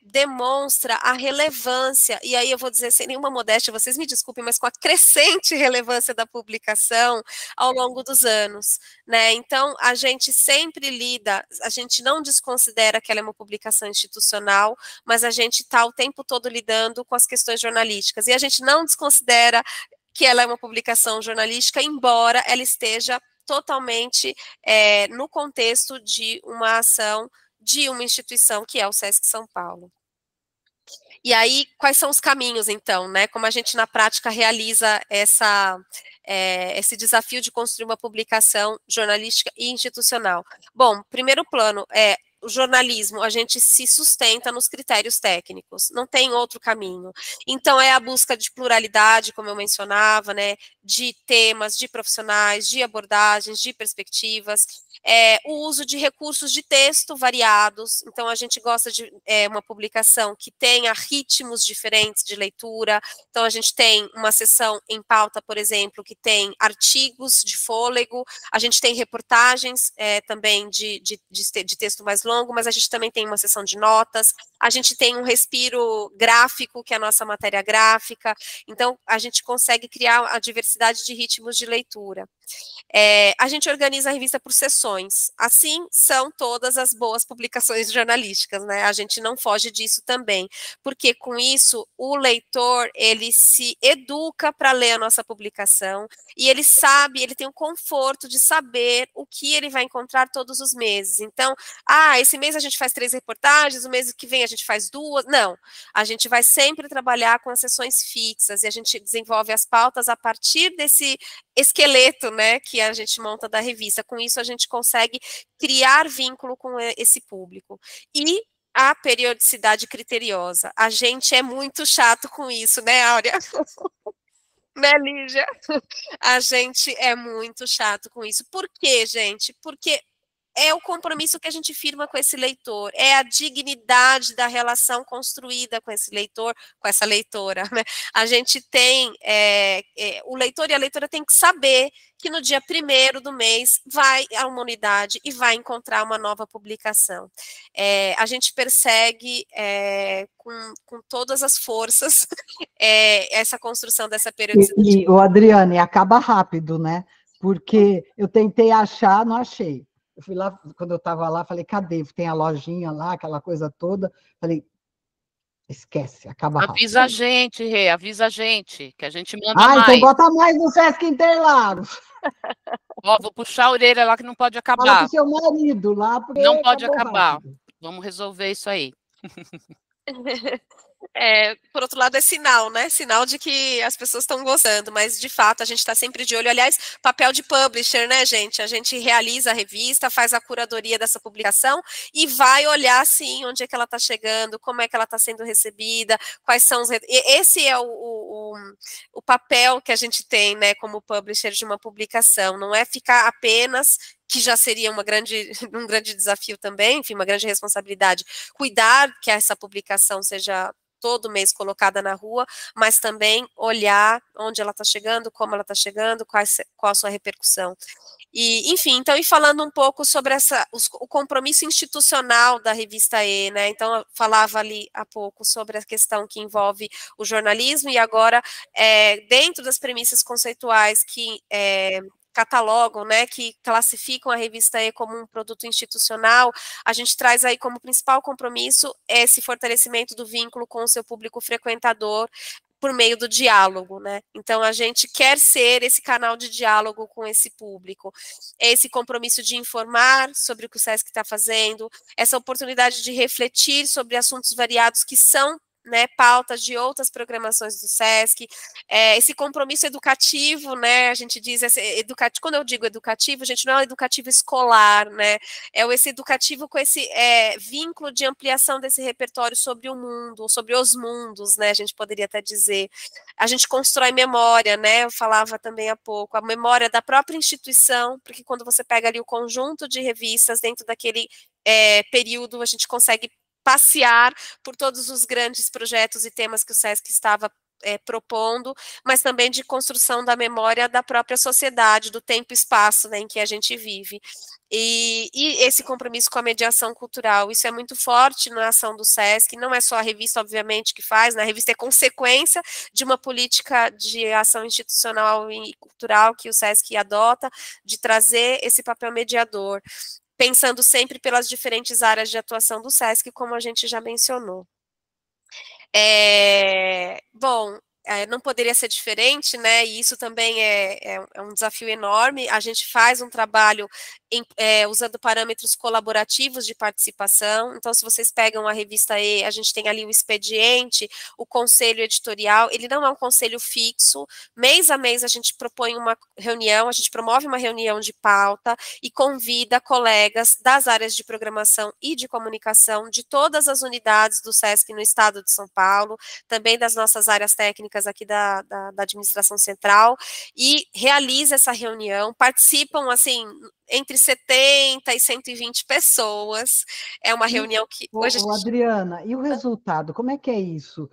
C: demonstra a relevância, e aí eu vou dizer sem nenhuma modéstia, vocês me desculpem, mas com a crescente relevância da publicação ao longo dos anos, né? Então, a gente sempre lida, a gente não desconsidera que ela é uma publicação institucional, mas a gente está o tempo todo lidando com as questões jornalísticas, e a gente não desconsidera que ela é uma publicação jornalística, embora ela esteja totalmente no contexto de uma ação de uma instituição que é o SESC São Paulo. E aí, quais são os caminhos, então, né? Como a gente, na prática, realiza esse desafio de construir uma publicação jornalística e institucional? Bom, primeiro plano o jornalismo, a gente se sustenta nos critérios técnicos, não tem outro caminho. Então, é a busca de pluralidade, como eu mencionava, né, de temas, de profissionais, de abordagens, de perspectivas, o uso de recursos de texto variados. Então, a gente gosta de uma publicação que tenha ritmos diferentes de leitura. Então, a gente tem uma seção em pauta, por exemplo, que tem artigos de fôlego, a gente tem reportagens também de texto mais longo, mas a gente também tem uma seção de notas, a gente tem um respiro gráfico, que é a nossa matéria gráfica, então a gente consegue criar a diversidade de ritmos de leitura. A gente organiza a revista por sessões, assim são todas as boas publicações jornalísticas, né? A gente não foge disso também, porque com isso o leitor, ele se educa para ler a nossa publicação, e ele sabe, ele tem o conforto de saber o que ele vai encontrar todos os meses. Então, esse mês a gente faz 3 reportagens, o mês que vem a gente faz 2, não, a gente vai sempre trabalhar com as sessões fixas, e a gente desenvolve as pautas a partir desse esqueleto, né, que a gente monta da revista. Com isso, a gente consegue criar vínculo com esse público. E a periodicidade criteriosa. A gente é muito chato com isso, né, Áurea? Né, Lígia? A gente é muito chato com isso. Por quê, gente? Porque é o compromisso que a gente firma com esse leitor, é a dignidade da relação construída com esse leitor, com essa leitora, né? A gente tem, o leitor e a leitora tem que saber que no dia 1º do mês vai a uma unidade e vai encontrar uma nova publicação. A gente persegue com todas as forças essa construção dessa periodicidade.
A: E o Adriane, acaba rápido, né? Porque eu tentei achar, não achei. Eu fui lá, quando eu estava lá, falei, cadê? Tem a lojinha lá, aquela coisa toda. Falei, esquece, acaba rápido.
B: Avisa a gente, Rê, avisa a gente, que a gente manda
A: mais.
B: Então
A: bota mais no Sesc Interlagos.
B: Ó, vou puxar a orelha lá que não pode acabar.
A: Fala pro seu marido lá, porque
B: não pode acabar.
A: Rápido.
B: Vamos resolver isso aí.
C: Por outro lado, é sinal, né? Sinal de que as pessoas estão gostando, mas de fato a gente está sempre de olho. Aliás, papel de publisher, né, gente? A gente realiza a revista, faz a curadoria dessa publicação e vai olhar, sim, onde é que ela está chegando, como é que ela está sendo recebida, quais são os. Esse é o papel que a gente tem, né, como publisher de uma publicação. Não é ficar apenas, que já seria um grande desafio também, enfim, uma grande responsabilidade, cuidar que essa publicação seja todo mês colocada na rua, mas também olhar onde ela está chegando, como ela está chegando, qual a sua repercussão. E, enfim, então, e falando um pouco sobre o compromisso institucional da revista E, né, então eu falava ali há pouco sobre a questão que envolve o jornalismo, e agora, dentro das premissas conceituais que catalogam, né, que classificam a revista E como um produto institucional, a gente traz aí como principal compromisso esse fortalecimento do vínculo com o seu público frequentador por meio do diálogo, né? Então, a gente quer ser esse canal de diálogo com esse público, esse compromisso de informar sobre o que o Sesc está fazendo, essa oportunidade de refletir sobre assuntos variados que são, né, pautas de outras programações do Sesc, esse compromisso educativo, né, a gente diz, quando eu digo educativo, gente, não é um educativo escolar, né, é esse educativo com esse vínculo de ampliação desse repertório sobre o mundo, sobre os mundos, né, a gente poderia até dizer. A gente constrói memória, né, eu falava também há pouco, a memória da própria instituição, porque quando você pega ali o conjunto de revistas dentro daquele período, a gente consegue passear por todos os grandes projetos e temas que o Sesc estava propondo, mas também de construção da memória da própria sociedade, do tempo e espaço, né, em que a gente vive. E esse compromisso com a mediação cultural, isso é muito forte na ação do Sesc, não é só a revista, obviamente, que faz, né, a revista é consequência de uma política de ação institucional e cultural que o Sesc adota, de trazer esse papel mediador, pensando sempre pelas diferentes áreas de atuação do Sesc, como a gente já mencionou. Bom, não poderia ser diferente, né, e isso também é um desafio enorme. A gente faz um trabalho usando parâmetros colaborativos de participação. Então, se vocês pegam a revista E, a gente tem ali o expediente, o conselho editorial, ele não é um conselho fixo, mês a mês a gente propõe uma reunião, a gente promove uma reunião de pauta e convida colegas das áreas de programação e de comunicação de todas as unidades do Sesc no estado de São Paulo, também das nossas áreas técnicas aqui da administração central, e realiza essa reunião, participam, assim, entre 70 e 120 pessoas, é uma reunião que... hoje
A: Adriana, e o resultado, como é que é isso?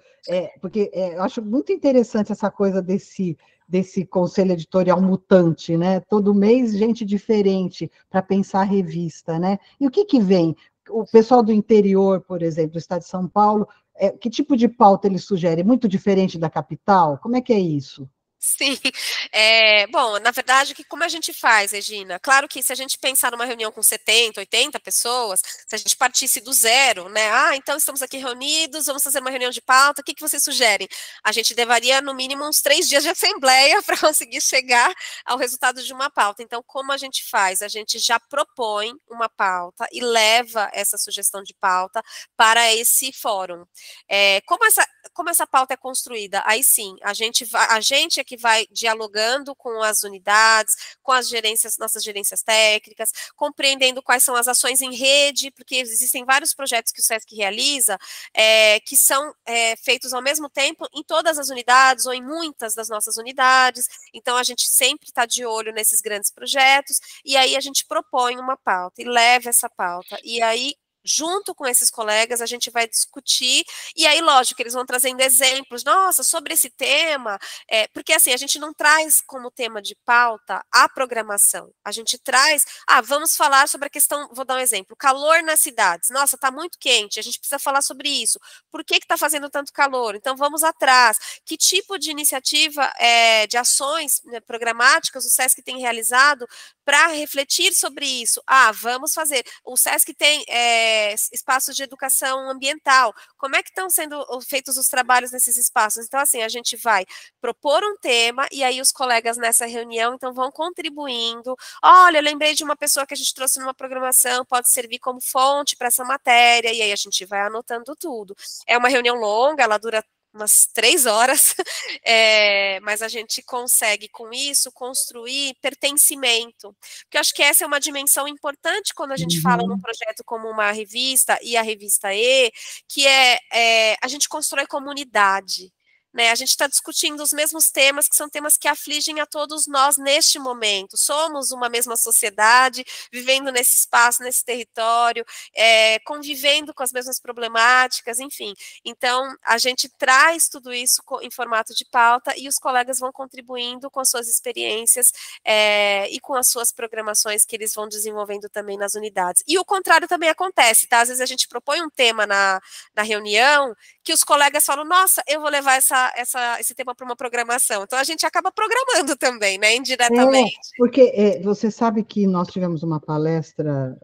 A: Porque eu acho muito interessante essa coisa desse conselho editorial mutante, né? Todo mês, gente diferente para pensar a revista, né? E o que vem? O pessoal do interior, por exemplo, do estado de São Paulo, que tipo de pauta ele sugere? Muito diferente da capital? Como é que é isso?
C: Sim, bom, na verdade, como a gente faz, Regina? Claro que se a gente pensar numa reunião com 70, 80 pessoas, se a gente partisse do zero, né, então estamos aqui reunidos, vamos fazer uma reunião de pauta, o que vocês sugerem? A gente levaria no mínimo uns 3 dias de assembleia para conseguir chegar ao resultado de uma pauta. Então, como a gente faz? A gente já propõe uma pauta e leva essa sugestão de pauta para esse fórum. Como essa pauta é construída? Aí sim, a gente é que vai dialogando com as unidades, com as gerências, nossas gerências técnicas, compreendendo quais são as ações em rede, porque existem vários projetos que o SESC realiza, que são feitos ao mesmo tempo em todas as unidades, ou em muitas das nossas unidades, então a gente sempre está de olho nesses grandes projetos, e aí a gente propõe uma pauta, e leva essa pauta, e aí junto com esses colegas, a gente vai discutir, e aí, lógico, eles vão trazendo exemplos, nossa, sobre esse tema, porque assim, a gente não traz como tema de pauta a programação, a gente traz, vamos falar sobre a questão, vou dar um exemplo, calor nas cidades, nossa, tá muito quente, a gente precisa falar sobre isso, por que tá fazendo tanto calor? Então, vamos atrás, que tipo de iniciativa, de ações, né, programáticas o SESC tem realizado para refletir sobre isso? Vamos fazer, o SESC tem espaços de educação ambiental, como é que estão sendo feitos os trabalhos nesses espaços? Então, assim, a gente vai propor um tema, e aí os colegas nessa reunião, então, vão contribuindo, olha, eu lembrei de uma pessoa que a gente trouxe numa programação, pode servir como fonte para essa matéria, e aí a gente vai anotando tudo. É uma reunião longa, ela dura umas 3 horas, mas a gente consegue, com isso, construir pertencimento, porque eu acho que essa é uma dimensão importante quando a gente fala num projeto como uma revista, e a revista E, que a gente constrói comunidade, né? A gente está discutindo os mesmos temas, que são temas que afligem a todos nós neste momento. Somos uma mesma sociedade, vivendo nesse espaço, nesse território, convivendo com as mesmas problemáticas, enfim. Então, a gente traz tudo isso em formato de pauta, e os colegas vão contribuindo com as suas experiências e com as suas programações que eles vão desenvolvendo também nas unidades. E o contrário também acontece, tá? Às vezes a gente propõe um tema na reunião, que os colegas falam, nossa, eu vou levar esse tema para uma programação. Então, a gente acaba programando também, né, indiretamente.
A: Porque você sabe que nós tivemos uma palestra...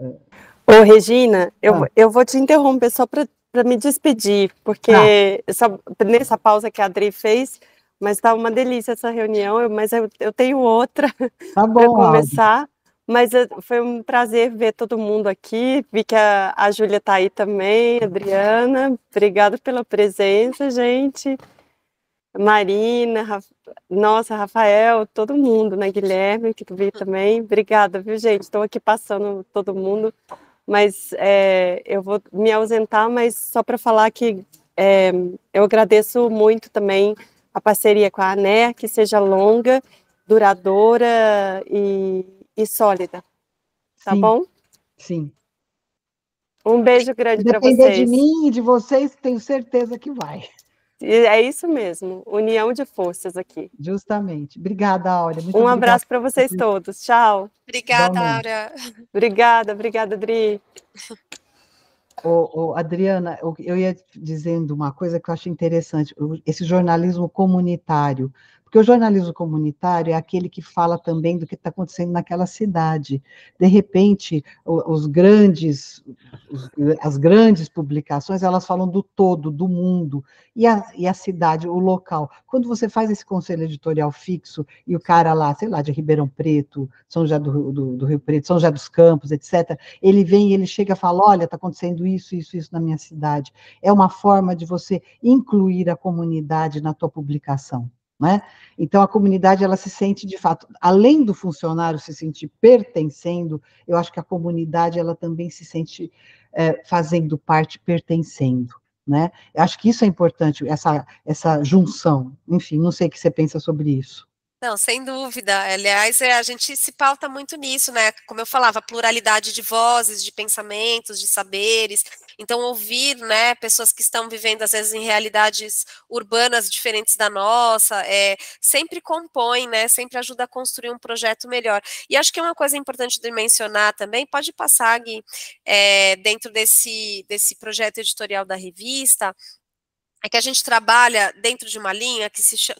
D: Ô, Regina, eu vou te interromper só para me despedir, porque nessa pausa que a Adri fez, mas está uma delícia essa reunião, mas eu tenho outra para começar. Mas foi um prazer ver todo mundo aqui, vi que a Júlia está aí também, Adriana, obrigada pela presença, gente. Marina, nossa, Rafael, todo mundo, né, Guilherme, que tu vi também, obrigada, viu, gente, estou aqui passando todo mundo, mas eu vou me ausentar, mas só para falar que eu agradeço muito também a parceria com a ANER, que seja longa, duradoura e sólida, tá bom?
A: Sim.
D: Um beijo grande para vocês.
A: Depender de mim e de vocês, tenho certeza que vai.
D: É isso mesmo, união de forças aqui.
A: Justamente. Obrigada, Áurea.
D: Um abraço para vocês todos. Tchau.
C: Obrigada, Áurea.
D: Obrigada, Adri.
A: Adriana, eu ia dizendo uma coisa que eu acho interessante, esse jornalismo comunitário, porque o jornalismo comunitário é aquele que fala também do que está acontecendo naquela cidade. De repente, as grandes publicações, elas falam do todo, do mundo, e a cidade, o local. Quando você faz esse conselho editorial fixo, e o cara lá, sei lá, de Ribeirão Preto, São José do Rio Preto, São José dos Campos, etc., ele vem e ele chega e fala, olha, está acontecendo isso na minha cidade. É uma forma de você incluir a comunidade na tua publicação. Né? Então, a comunidade, ela se sente, de fato, além do funcionário se sentir pertencendo, eu acho que a comunidade, ela também se sente fazendo parte, pertencendo, né? Eu acho que isso é importante, essa junção. Enfim, não sei o que você pensa sobre isso.
C: Não, sem dúvida. Aliás, a gente se pauta muito nisso, né? Como eu falava, pluralidade de vozes, de pensamentos, de saberes. Então, ouvir, né, pessoas que estão vivendo, às vezes, em realidades urbanas diferentes da nossa, sempre compõe, né? Sempre ajuda a construir um projeto melhor. E acho que uma coisa importante de mencionar também, pode passar, Gui, dentro desse projeto editorial da revista, é que a gente trabalha dentro de uma linha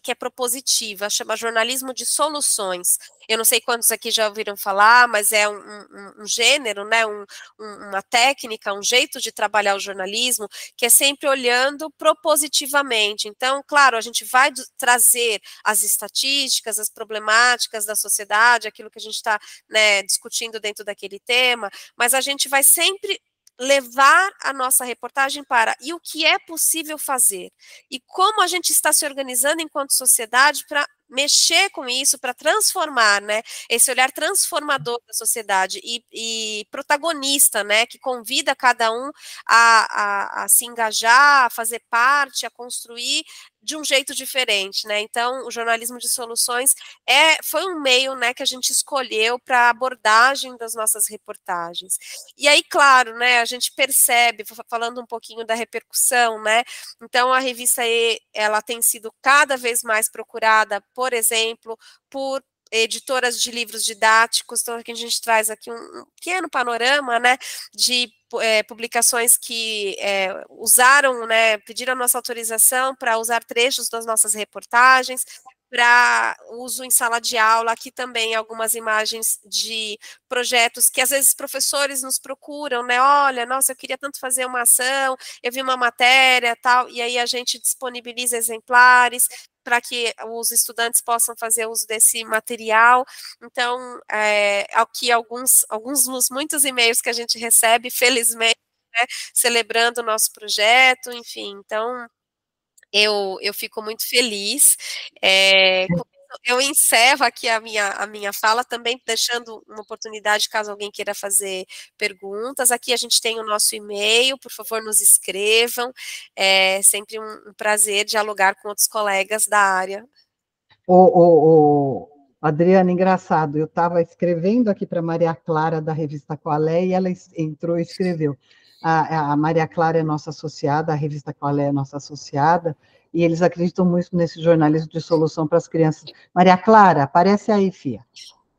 C: que é propositiva, chama jornalismo de soluções. Eu não sei quantos aqui já ouviram falar, mas é um gênero, né, uma técnica, um jeito de trabalhar o jornalismo, que é sempre olhando propositivamente. Então, claro, a gente vai trazer as estatísticas, as problemáticas da sociedade, aquilo que a gente está, né, discutindo dentro daquele tema, mas a gente vai sempre levar a nossa reportagem para o que é possível fazer e como a gente está se organizando enquanto sociedade para mexer com isso, para transformar, né, esse olhar transformador da sociedade e protagonista, né, que convida cada um a se engajar, a fazer parte, a construir de um jeito diferente, né? Então, o jornalismo de soluções foi um meio, né, que a gente escolheu para a abordagem das nossas reportagens. E aí, claro, né, a gente percebe, falando um pouquinho da repercussão, né? Então, a revista E, ela tem sido cada vez mais procurada, por exemplo, por editoras de livros didáticos. Então, aqui a gente traz aqui um pequeno panorama, né, de publicações que usaram, né, pediram a nossa autorização para usar trechos das nossas reportagens, para uso em sala de aula. Aqui também algumas imagens de projetos que às vezes professores nos procuram, né, olha, nossa, eu queria tanto fazer uma ação, eu vi uma matéria, tal, e aí a gente disponibiliza exemplares para que os estudantes possam fazer uso desse material. Então, aqui alguns dos muitos e-mails que a gente recebe, felizmente, né, celebrando o nosso projeto, enfim, então, eu fico muito feliz. Eu encerro aqui a minha fala, também deixando uma oportunidade, caso alguém queira fazer perguntas. Aqui a gente tem o nosso e-mail, por favor, nos escrevam. É sempre um prazer dialogar com outros colegas da área.
A: Adriana, engraçado, eu estava escrevendo aqui para Maria Clara, da revista Qual é, e ela entrou e escreveu. A Maria Clara é nossa associada, a revista Qual é nossa associada, e eles acreditam muito nesse jornalismo de solução para as crianças. Maria Clara, aparece aí, filha.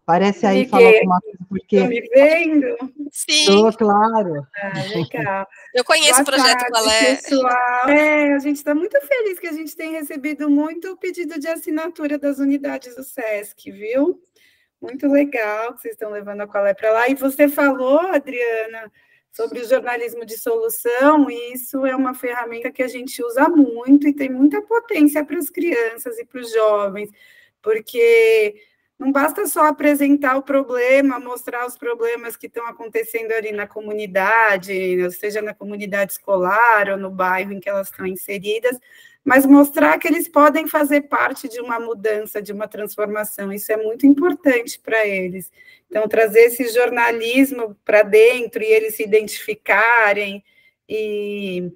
A: Aparece aí, fala alguma coisa, porque...
E: Estão me vendo?
C: Sim.
A: Claro.
E: Legal.
C: Eu conheço o projeto Qual é.
E: Pessoal. A gente está muito feliz que a gente tem recebido muito pedido de assinatura das unidades do SESC, viu? Muito legal que vocês estão levando a Qual é para lá. E você falou, Adriana, sobre o jornalismo de solução, e isso é uma ferramenta que a gente usa muito e tem muita potência para as crianças e para os jovens, porque não basta só apresentar o problema, mostrar os problemas que estão acontecendo ali na comunidade, seja na comunidade escolar ou no bairro em que elas estão inseridas, mas mostrar que eles podem fazer parte de uma mudança, de uma transformação. Isso é muito importante para eles. Então, trazer esse jornalismo para dentro e eles se identificarem e...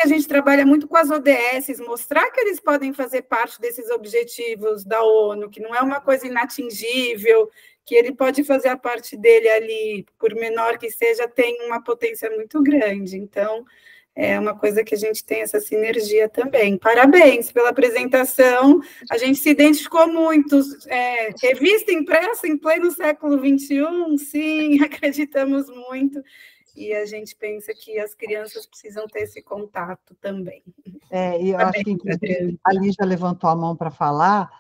E: a gente trabalha muito com as ODS, mostrar que eles podem fazer parte desses objetivos da ONU, que não é uma coisa inatingível, que ele pode fazer a parte dele ali, por menor que seja, tem uma potência muito grande. Então, é uma coisa que a gente tem essa sinergia também. Parabéns pela apresentação, a gente se identificou muito. Revista impressa em pleno século XXI, sim, acreditamos muito. E a gente pensa que as crianças precisam ter esse contato também.
A: E eu acho que, inclusive, a Lígia levantou a mão para falar,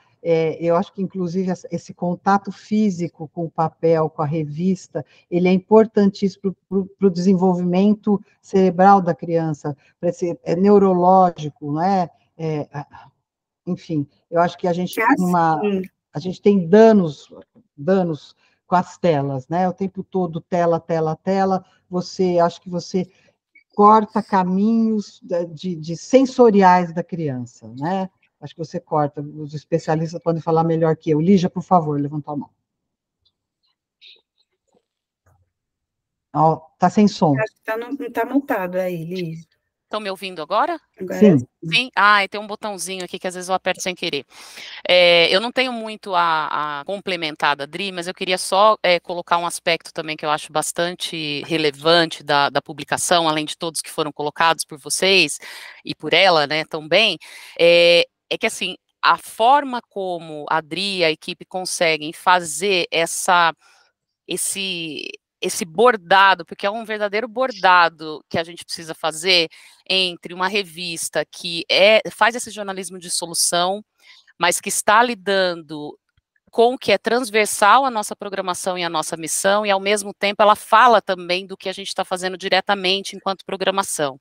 A: eu acho que, inclusive, esse contato físico com o papel, com a revista, ele é importantíssimo para o desenvolvimento cerebral da criança, para ser neurológico, não é? Enfim, eu acho que a gente tem danos com as telas, né? O tempo todo, tela, tela, tela. Acho que você corta caminhos de sensoriais da criança, né? Acho que você corta. Os especialistas podem falar melhor que eu. Lígia, por favor, levantou a mão. Está sem som.
E: Acho que está mutado aí, Lígia.
B: Estão me ouvindo agora?
A: Sim.
B: Sim? E tem um botãozinho aqui que às vezes eu aperto sem querer. Eu não tenho muito a complementar da Dri, mas eu queria só colocar um aspecto também que eu acho bastante relevante da publicação, além de todos que foram colocados por vocês e por ela, né, também, é que, assim, a forma como a Dri e a equipe conseguem fazer esse bordado, porque é um verdadeiro bordado que a gente precisa fazer entre uma revista que faz esse jornalismo de solução, mas que está lidando com o que é transversal à nossa programação e à nossa missão, e ao mesmo tempo ela fala também do que a gente está fazendo diretamente enquanto programação.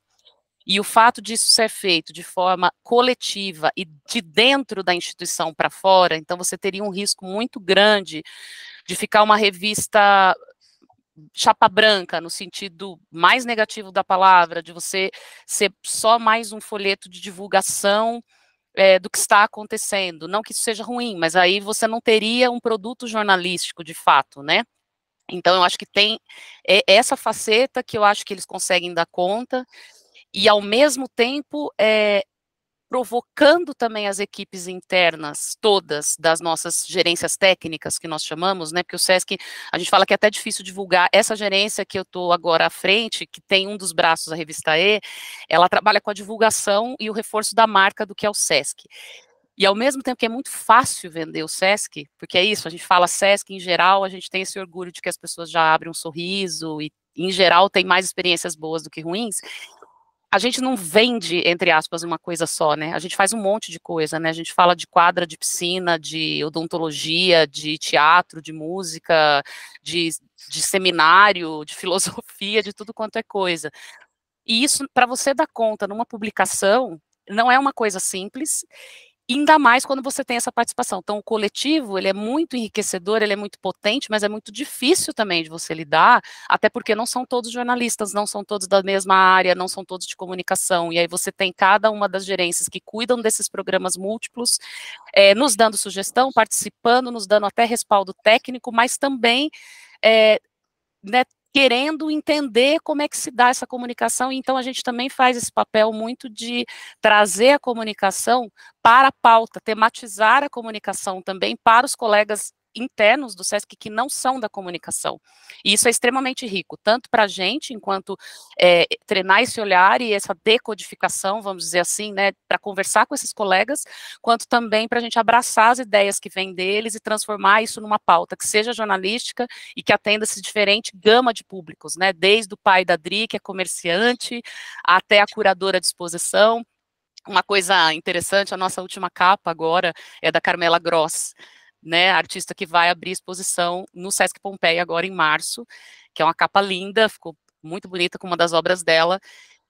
B: E o fato disso ser feito de forma coletiva e de dentro da instituição para fora, então você teria um risco muito grande de ficar uma revista chapa branca, no sentido mais negativo da palavra, de você ser só mais um folheto de divulgação do que está acontecendo. Não que isso seja ruim, mas aí você não teria um produto jornalístico de fato, né? Então, eu acho que tem essa faceta que eu acho que eles conseguem dar conta, e ao mesmo tempo provocando também as equipes internas todas das nossas gerências técnicas, que nós chamamos, né, porque o SESC, a gente fala que é até difícil divulgar, essa gerência que eu estou agora à frente, que tem um dos braços da revista E, ela trabalha com a divulgação e o reforço da marca do que é o SESC. E ao mesmo tempo que é muito fácil vender o SESC, porque é isso, a gente fala SESC em geral, a gente tem esse orgulho de que as pessoas já abrem um sorriso e, em geral, tem mais experiências boas do que ruins. A gente não vende, entre aspas, uma coisa só, né? A gente faz um monte de coisa, né? A gente fala de quadra, de piscina, de odontologia, de teatro, de música, de seminário, de filosofia, de tudo quanto é coisa. E isso, para você dar conta numa publicação, não é uma coisa simples, ainda mais quando você tem essa participação. Então, o coletivo, ele é muito enriquecedor, ele é muito potente, mas é muito difícil também de você lidar, até porque não são todos jornalistas, não são todos da mesma área, não são todos de comunicação, e aí você tem cada uma das gerências que cuidam desses programas múltiplos, nos dando sugestão, participando, nos dando até respaldo técnico, mas também, né, querendo entender como é que se dá essa comunicação, então a gente também faz esse papel muito de trazer a comunicação para a pauta, tematizar a comunicação também para os colegas internos do SESC que não são da comunicação. E isso é extremamente rico, tanto para a gente, enquanto treinar esse olhar e essa decodificação, vamos dizer assim, né, para conversar com esses colegas, quanto também para a gente abraçar as ideias que vêm deles e transformar isso numa pauta que seja jornalística e que atenda essa diferente gama de públicos, né, desde o pai da Dri, que é comerciante, até a curadora de exposição. Uma coisa interessante, a nossa última capa agora é da Carmela Gross, né, artista que vai abrir exposição no Sesc Pompeia agora em março, que é uma capa linda, ficou muito bonita com uma das obras dela,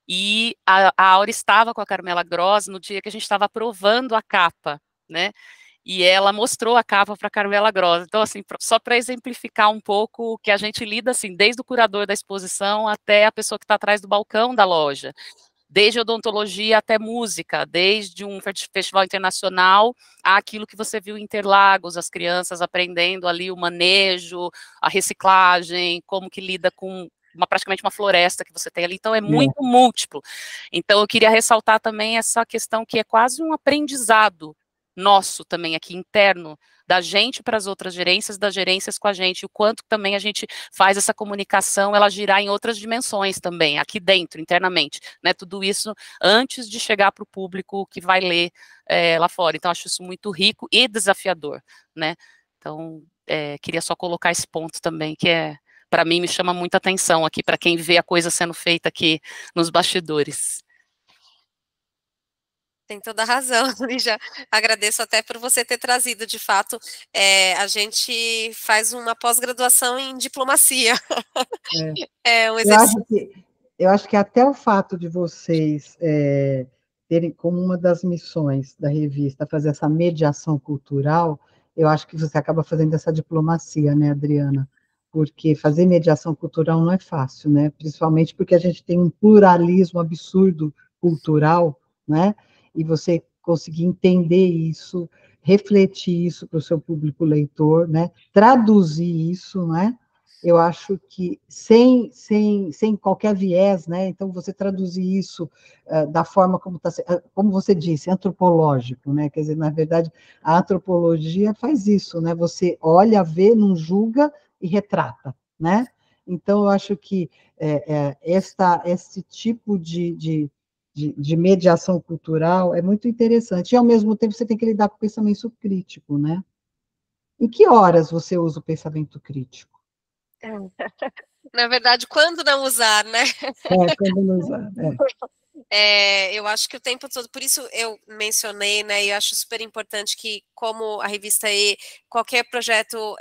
B: e a Aura estava com a Carmela Gross no dia que a gente estava aprovando a capa, né, e ela mostrou a capa para a Carmela Gross. Então, assim, só para exemplificar um pouco que a gente lida, assim, desde o curador da exposição até a pessoa que está atrás do balcão da loja, desde odontologia até música, desde um festival internacional àquilo que você viu em Interlagos, as crianças aprendendo ali o manejo, a reciclagem, como que lida com praticamente uma floresta que você tem ali, então é muito múltiplo. Então eu queria ressaltar também essa questão que é quase um aprendizado nosso também aqui interno, da gente para as outras gerências, das gerências com a gente, o quanto também a gente faz essa comunicação, ela girar em outras dimensões também, aqui dentro, internamente, né, tudo isso antes de chegar para o público que vai ler lá fora, então acho isso muito rico e desafiador, né, então queria só colocar esse ponto também, que para mim me chama muita atenção aqui, para quem vê a coisa sendo feita aqui nos bastidores.
C: Tem toda a razão, Lígia. Agradeço até por você ter trazido, de fato, a gente faz uma pós-graduação em diplomacia. É um exercício.
A: Eu acho que até o fato de vocês terem como uma das missões da revista fazer essa mediação cultural, eu acho que você acaba fazendo essa diplomacia, né, Adriana? Porque fazer mediação cultural não é fácil, né? Principalmente porque a gente tem um pluralismo absurdo cultural, né? E você conseguir entender isso, refletir isso para o seu público leitor, né? Traduzir isso, né? Eu acho que sem qualquer viés, né? Então, você traduzir isso da forma como você disse, antropológico, né? Quer dizer, na verdade, a antropologia faz isso, né? Você olha, vê, não julga e retrata, né? Então, eu acho que esse tipo de mediação cultural é muito interessante, e, ao mesmo tempo, você tem que lidar com o pensamento crítico, né? Em que horas você usa o pensamento crítico?
C: Na verdade, quando não usar, né?
A: Quando não usar,
C: eu acho que o tempo todo, por isso eu mencionei, né, e eu acho super importante que, como a revista E, qualquer projeto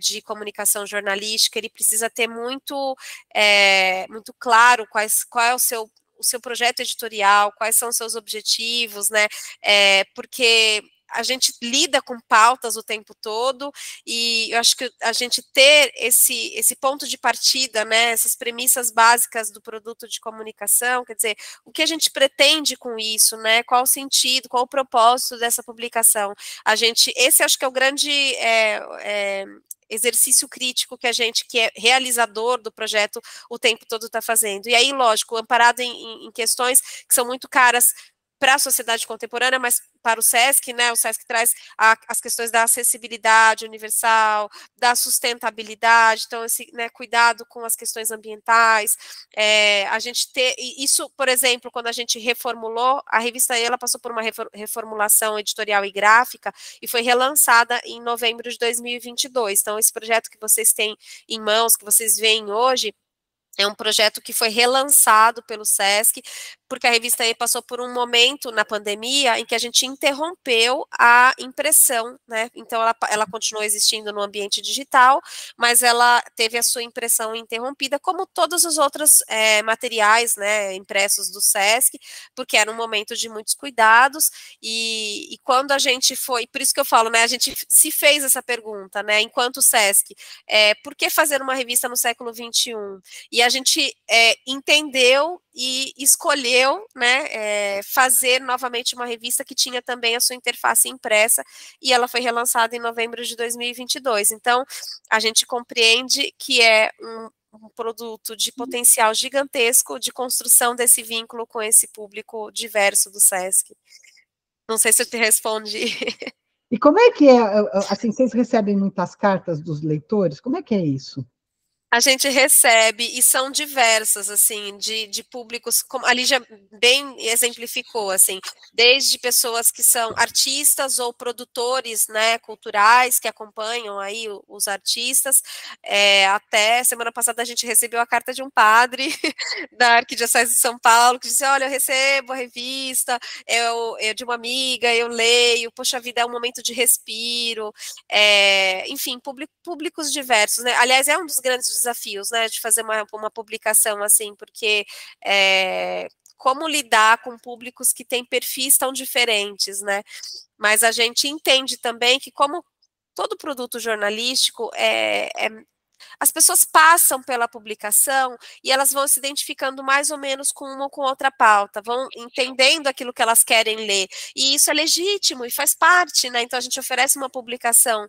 C: de comunicação jornalística, ele precisa ter muito claro qual é o seu projeto editorial, quais são os seus objetivos, né, porque a gente lida com pautas o tempo todo, e eu acho que a gente ter esse ponto de partida, né, essas premissas básicas do produto de comunicação, quer dizer, o que a gente pretende com isso, né, qual o sentido, qual o propósito dessa publicação. Esse acho que é o grande exercício crítico que a gente, que é realizador do projeto, o tempo todo está fazendo. E aí, lógico, amparado em questões que são muito caras para a sociedade contemporânea, mas para o SESC, né, o SESC traz as questões da acessibilidade universal, da sustentabilidade, então, esse, né, cuidado com as questões ambientais, a gente ter, isso, por exemplo, quando a gente reformulou, a revista ela passou por uma reformulação editorial e gráfica, e foi relançada em novembro de 2022, então, esse projeto que vocês têm em mãos, que vocês veem hoje, é um projeto que foi relançado pelo SESC, porque a revista E passou por um momento na pandemia em que a gente interrompeu a impressão, né? Então, ela continuou existindo no ambiente digital, mas ela teve a sua impressão interrompida, como todos os outros materiais, né, impressos do SESC, porque era um momento de muitos cuidados, e quando a gente foi, por isso que eu falo, né, a gente se fez essa pergunta, né, enquanto SESC, por que fazer uma revista no século XXI? E a gente entendeu e escolheu, né, fazer novamente uma revista que tinha também a sua interface impressa, e ela foi relançada em novembro de 2022. Então, a gente compreende que é um produto de potencial gigantesco de construção desse vínculo com esse público diverso do SESC. Não sei se eu te respondi.
A: E como é que é, assim, vocês recebem muitas cartas dos leitores? Como é que é isso?
C: A gente recebe, e são diversas, assim, de públicos, como a Lígia bem exemplificou, assim, desde pessoas que são artistas ou produtores, né, culturais, que acompanham aí os artistas, até semana passada a gente recebeu a carta de um padre da Arquidiocese de São Paulo, que disse, olha, eu recebo a revista, eu de uma amiga, eu leio, poxa vida, é um momento de respiro, enfim, públicos diversos, né, aliás, é um dos grandes desafios, né, de fazer uma publicação assim, porque como lidar com públicos que têm perfis tão diferentes, né, mas a gente entende também que como todo produto jornalístico as pessoas passam pela publicação e elas vão se identificando mais ou menos com uma ou com outra pauta, vão entendendo aquilo que elas querem ler, e isso é legítimo e faz parte, né? Então a gente oferece uma publicação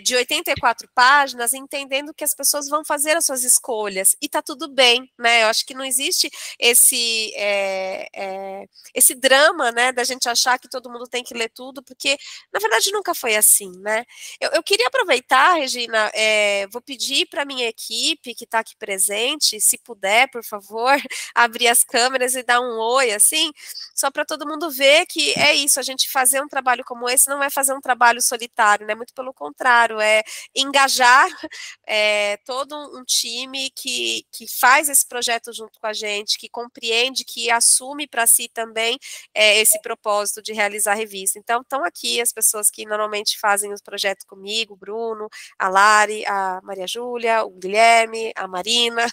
C: de 84 páginas, entendendo que as pessoas vão fazer as suas escolhas, e tá tudo bem, né? Eu acho que não existe esse drama, né, da gente achar que todo mundo tem que ler tudo, porque na verdade nunca foi assim, né? Eu queria aproveitar, Regina, vou pedir para a minha equipe que está aqui presente, se puder, por favor, abrir as câmeras e dar um oi, assim, só para todo mundo ver que é isso, a gente fazer um trabalho como esse não é fazer um trabalho solitário, né, muito pelo contrário, é engajar todo um time que faz esse projeto junto com a gente, que compreende, que assume para si também esse propósito de realizar a revista. Então, estão aqui as pessoas que normalmente fazem os projetos comigo, o Bruno, a Lari, a Maria Júlia, o Guilherme, a Marina.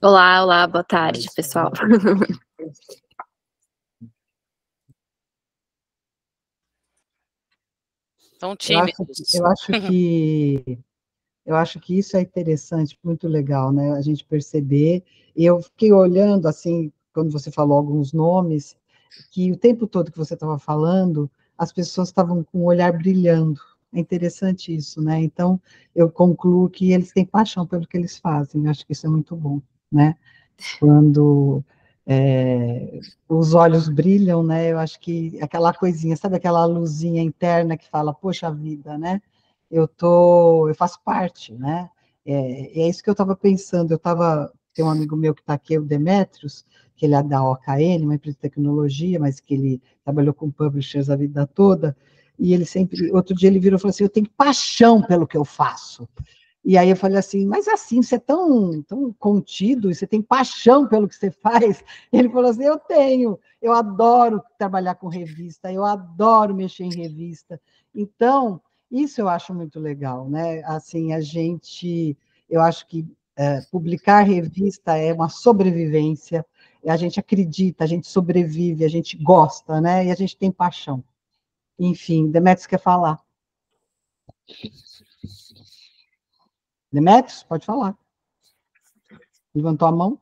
F: Olá, boa tarde, pessoal.
B: Tão tímidos.
A: Eu acho que isso é interessante, muito legal, né? A gente perceber. E eu fiquei olhando, assim, quando você falou alguns nomes, que o tempo todo que você estava falando, as pessoas estavam com o olhar brilhando. É interessante isso, né? Então, eu concluo que eles têm paixão pelo que eles fazem. Eu acho que isso é muito bom, né? Quando os olhos brilham, né? Eu acho que aquela coisinha, sabe aquela luzinha interna que fala, poxa vida, né? Eu faço parte, né? É isso que eu estava pensando. Tem um amigo meu que está aqui, o Demetrios, que ele é da OKN, uma empresa de tecnologia, mas que ele trabalhou com publishers a vida toda, e ele sempre, outro dia ele virou e falou assim, eu tenho paixão pelo que eu faço. E aí eu falei assim, mas assim, você é tão contido, e você tem paixão pelo que você faz? E ele falou assim, eu adoro trabalhar com revista, eu adoro mexer em revista. Então, isso eu acho muito legal, né? Assim, eu acho que publicar revista é uma sobrevivência, a gente acredita, a gente sobrevive, a gente gosta, né? E a gente tem paixão. Enfim, Demetrios quer falar. Demetrios, pode falar. Levantou a mão?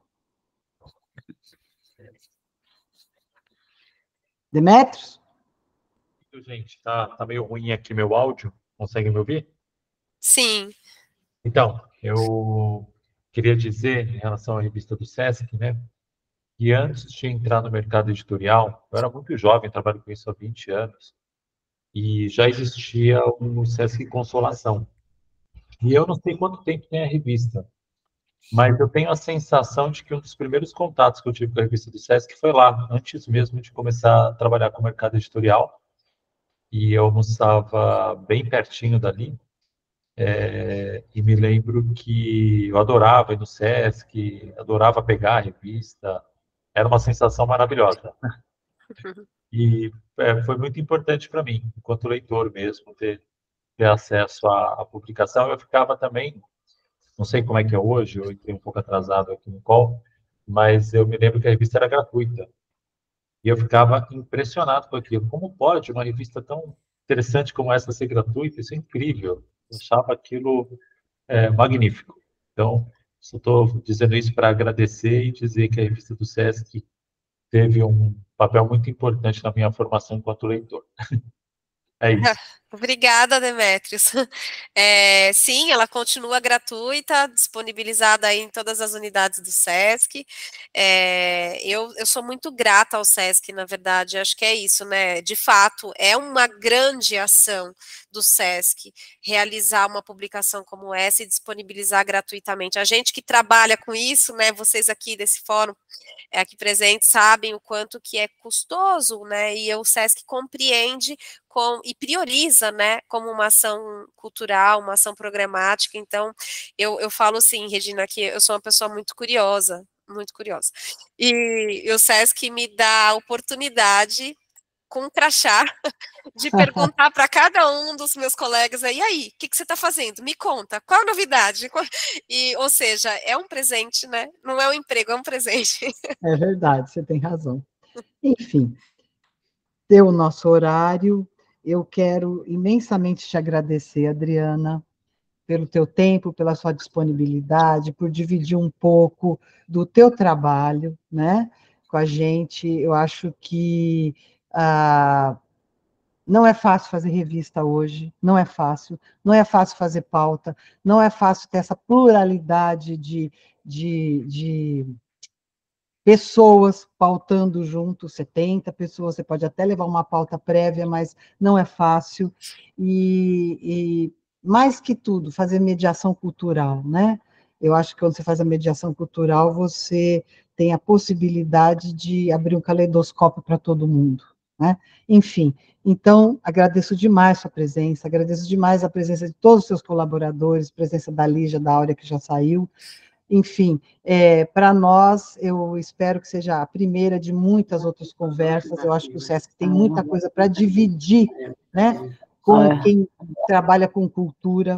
A: Demetrios?
G: Gente, tá meio ruim aqui meu áudio. Consegue me ouvir?
C: Sim.
G: Então, eu queria dizer, em relação à revista do Sesc, né, que antes de entrar no mercado editorial, eu era muito jovem, trabalho com isso há 20 anos, e já existia o Sesc Consolação. E eu não sei quanto tempo tem a revista, mas eu tenho a sensação de que um dos primeiros contatos que eu tive com a revista do Sesc foi lá, antes mesmo de começar a trabalhar com o mercado editorial, e eu almoçava bem pertinho dali, e me lembro que eu adorava ir no Sesc, adorava pegar a revista, era uma sensação maravilhosa. E foi muito importante para mim, enquanto leitor mesmo, ter acesso à publicação. Eu ficava também, não sei como é que é hoje, eu entrei um pouco atrasado aqui no call, mas eu me lembro que a revista era gratuita. E eu ficava impressionado com aquilo. Como pode uma revista tão interessante como essa ser gratuita? Isso é incrível. Eu achava aquilo magnífico. Então, só estou dizendo isso para agradecer e dizer que a revista do Sesc teve um papel muito importante na minha formação enquanto leitor. É isso.
C: Obrigada, Demetrios. Sim, ela continua gratuita, disponibilizada aí em todas as unidades do Sesc. Eu sou muito grata ao Sesc, na verdade, acho que é isso, né? De fato, é uma grande ação do Sesc realizar uma publicação como essa e disponibilizar gratuitamente. A gente que trabalha com isso, né? Vocês aqui desse fórum, aqui presentes, sabem o quanto que é custoso, né? E o Sesc compreende e prioriza, né, como uma ação cultural, uma ação programática. Então, eu falo assim, Regina, que eu sou uma pessoa muito curiosa, e o Sesc me dá a oportunidade, com um crachá, de perguntar para cada um dos meus colegas, e aí, o que você está fazendo? Me conta, qual a novidade? Ou seja, é um presente, né? Não é um emprego, é um presente.
A: É verdade, você tem razão. Enfim, deu o nosso horário. Eu quero imensamente te agradecer, Adriana, pelo teu tempo, pela sua disponibilidade, por dividir um pouco do teu trabalho, né, com a gente. Eu acho que não é fácil fazer revista hoje, não é fácil fazer pauta, não é fácil ter essa pluralidade de pessoas pautando junto, 70 pessoas, você pode até levar uma pauta prévia, mas não é fácil, e mais que tudo, fazer mediação cultural, né? Eu acho que quando você faz a mediação cultural, você tem a possibilidade de abrir um caleidoscópio para todo mundo, né? Enfim, então, agradeço demais a sua presença, agradeço demais a presença de todos os seus colaboradores, presença da Lígia, da Áurea, que já saiu. Enfim, para nós, eu espero que seja a primeira de muitas outras conversas. Eu acho que o Sesc tem muita coisa para dividir, né, com quem trabalha com cultura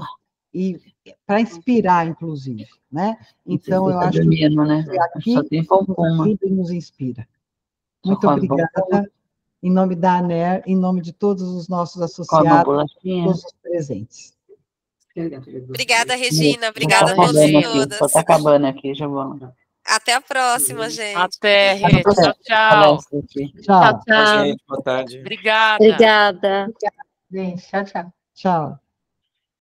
A: e para inspirar, inclusive, né? Então, eu acho que aqui nos ajuda e nos inspira. Muito obrigada, em nome da ANER, em nome de todos os nossos associados, todos os presentes.
C: Obrigada, Regina. Obrigada a todos e todas.
H: Está acabando aqui, já vou.
C: Até a próxima, gente.
B: Até, Rê. Tchau, tchau.
A: Tchau.
F: Tchau.
I: Gente, boa tarde.
B: Obrigada.
F: Obrigada.
A: Gente, tchau, tchau. Tchau.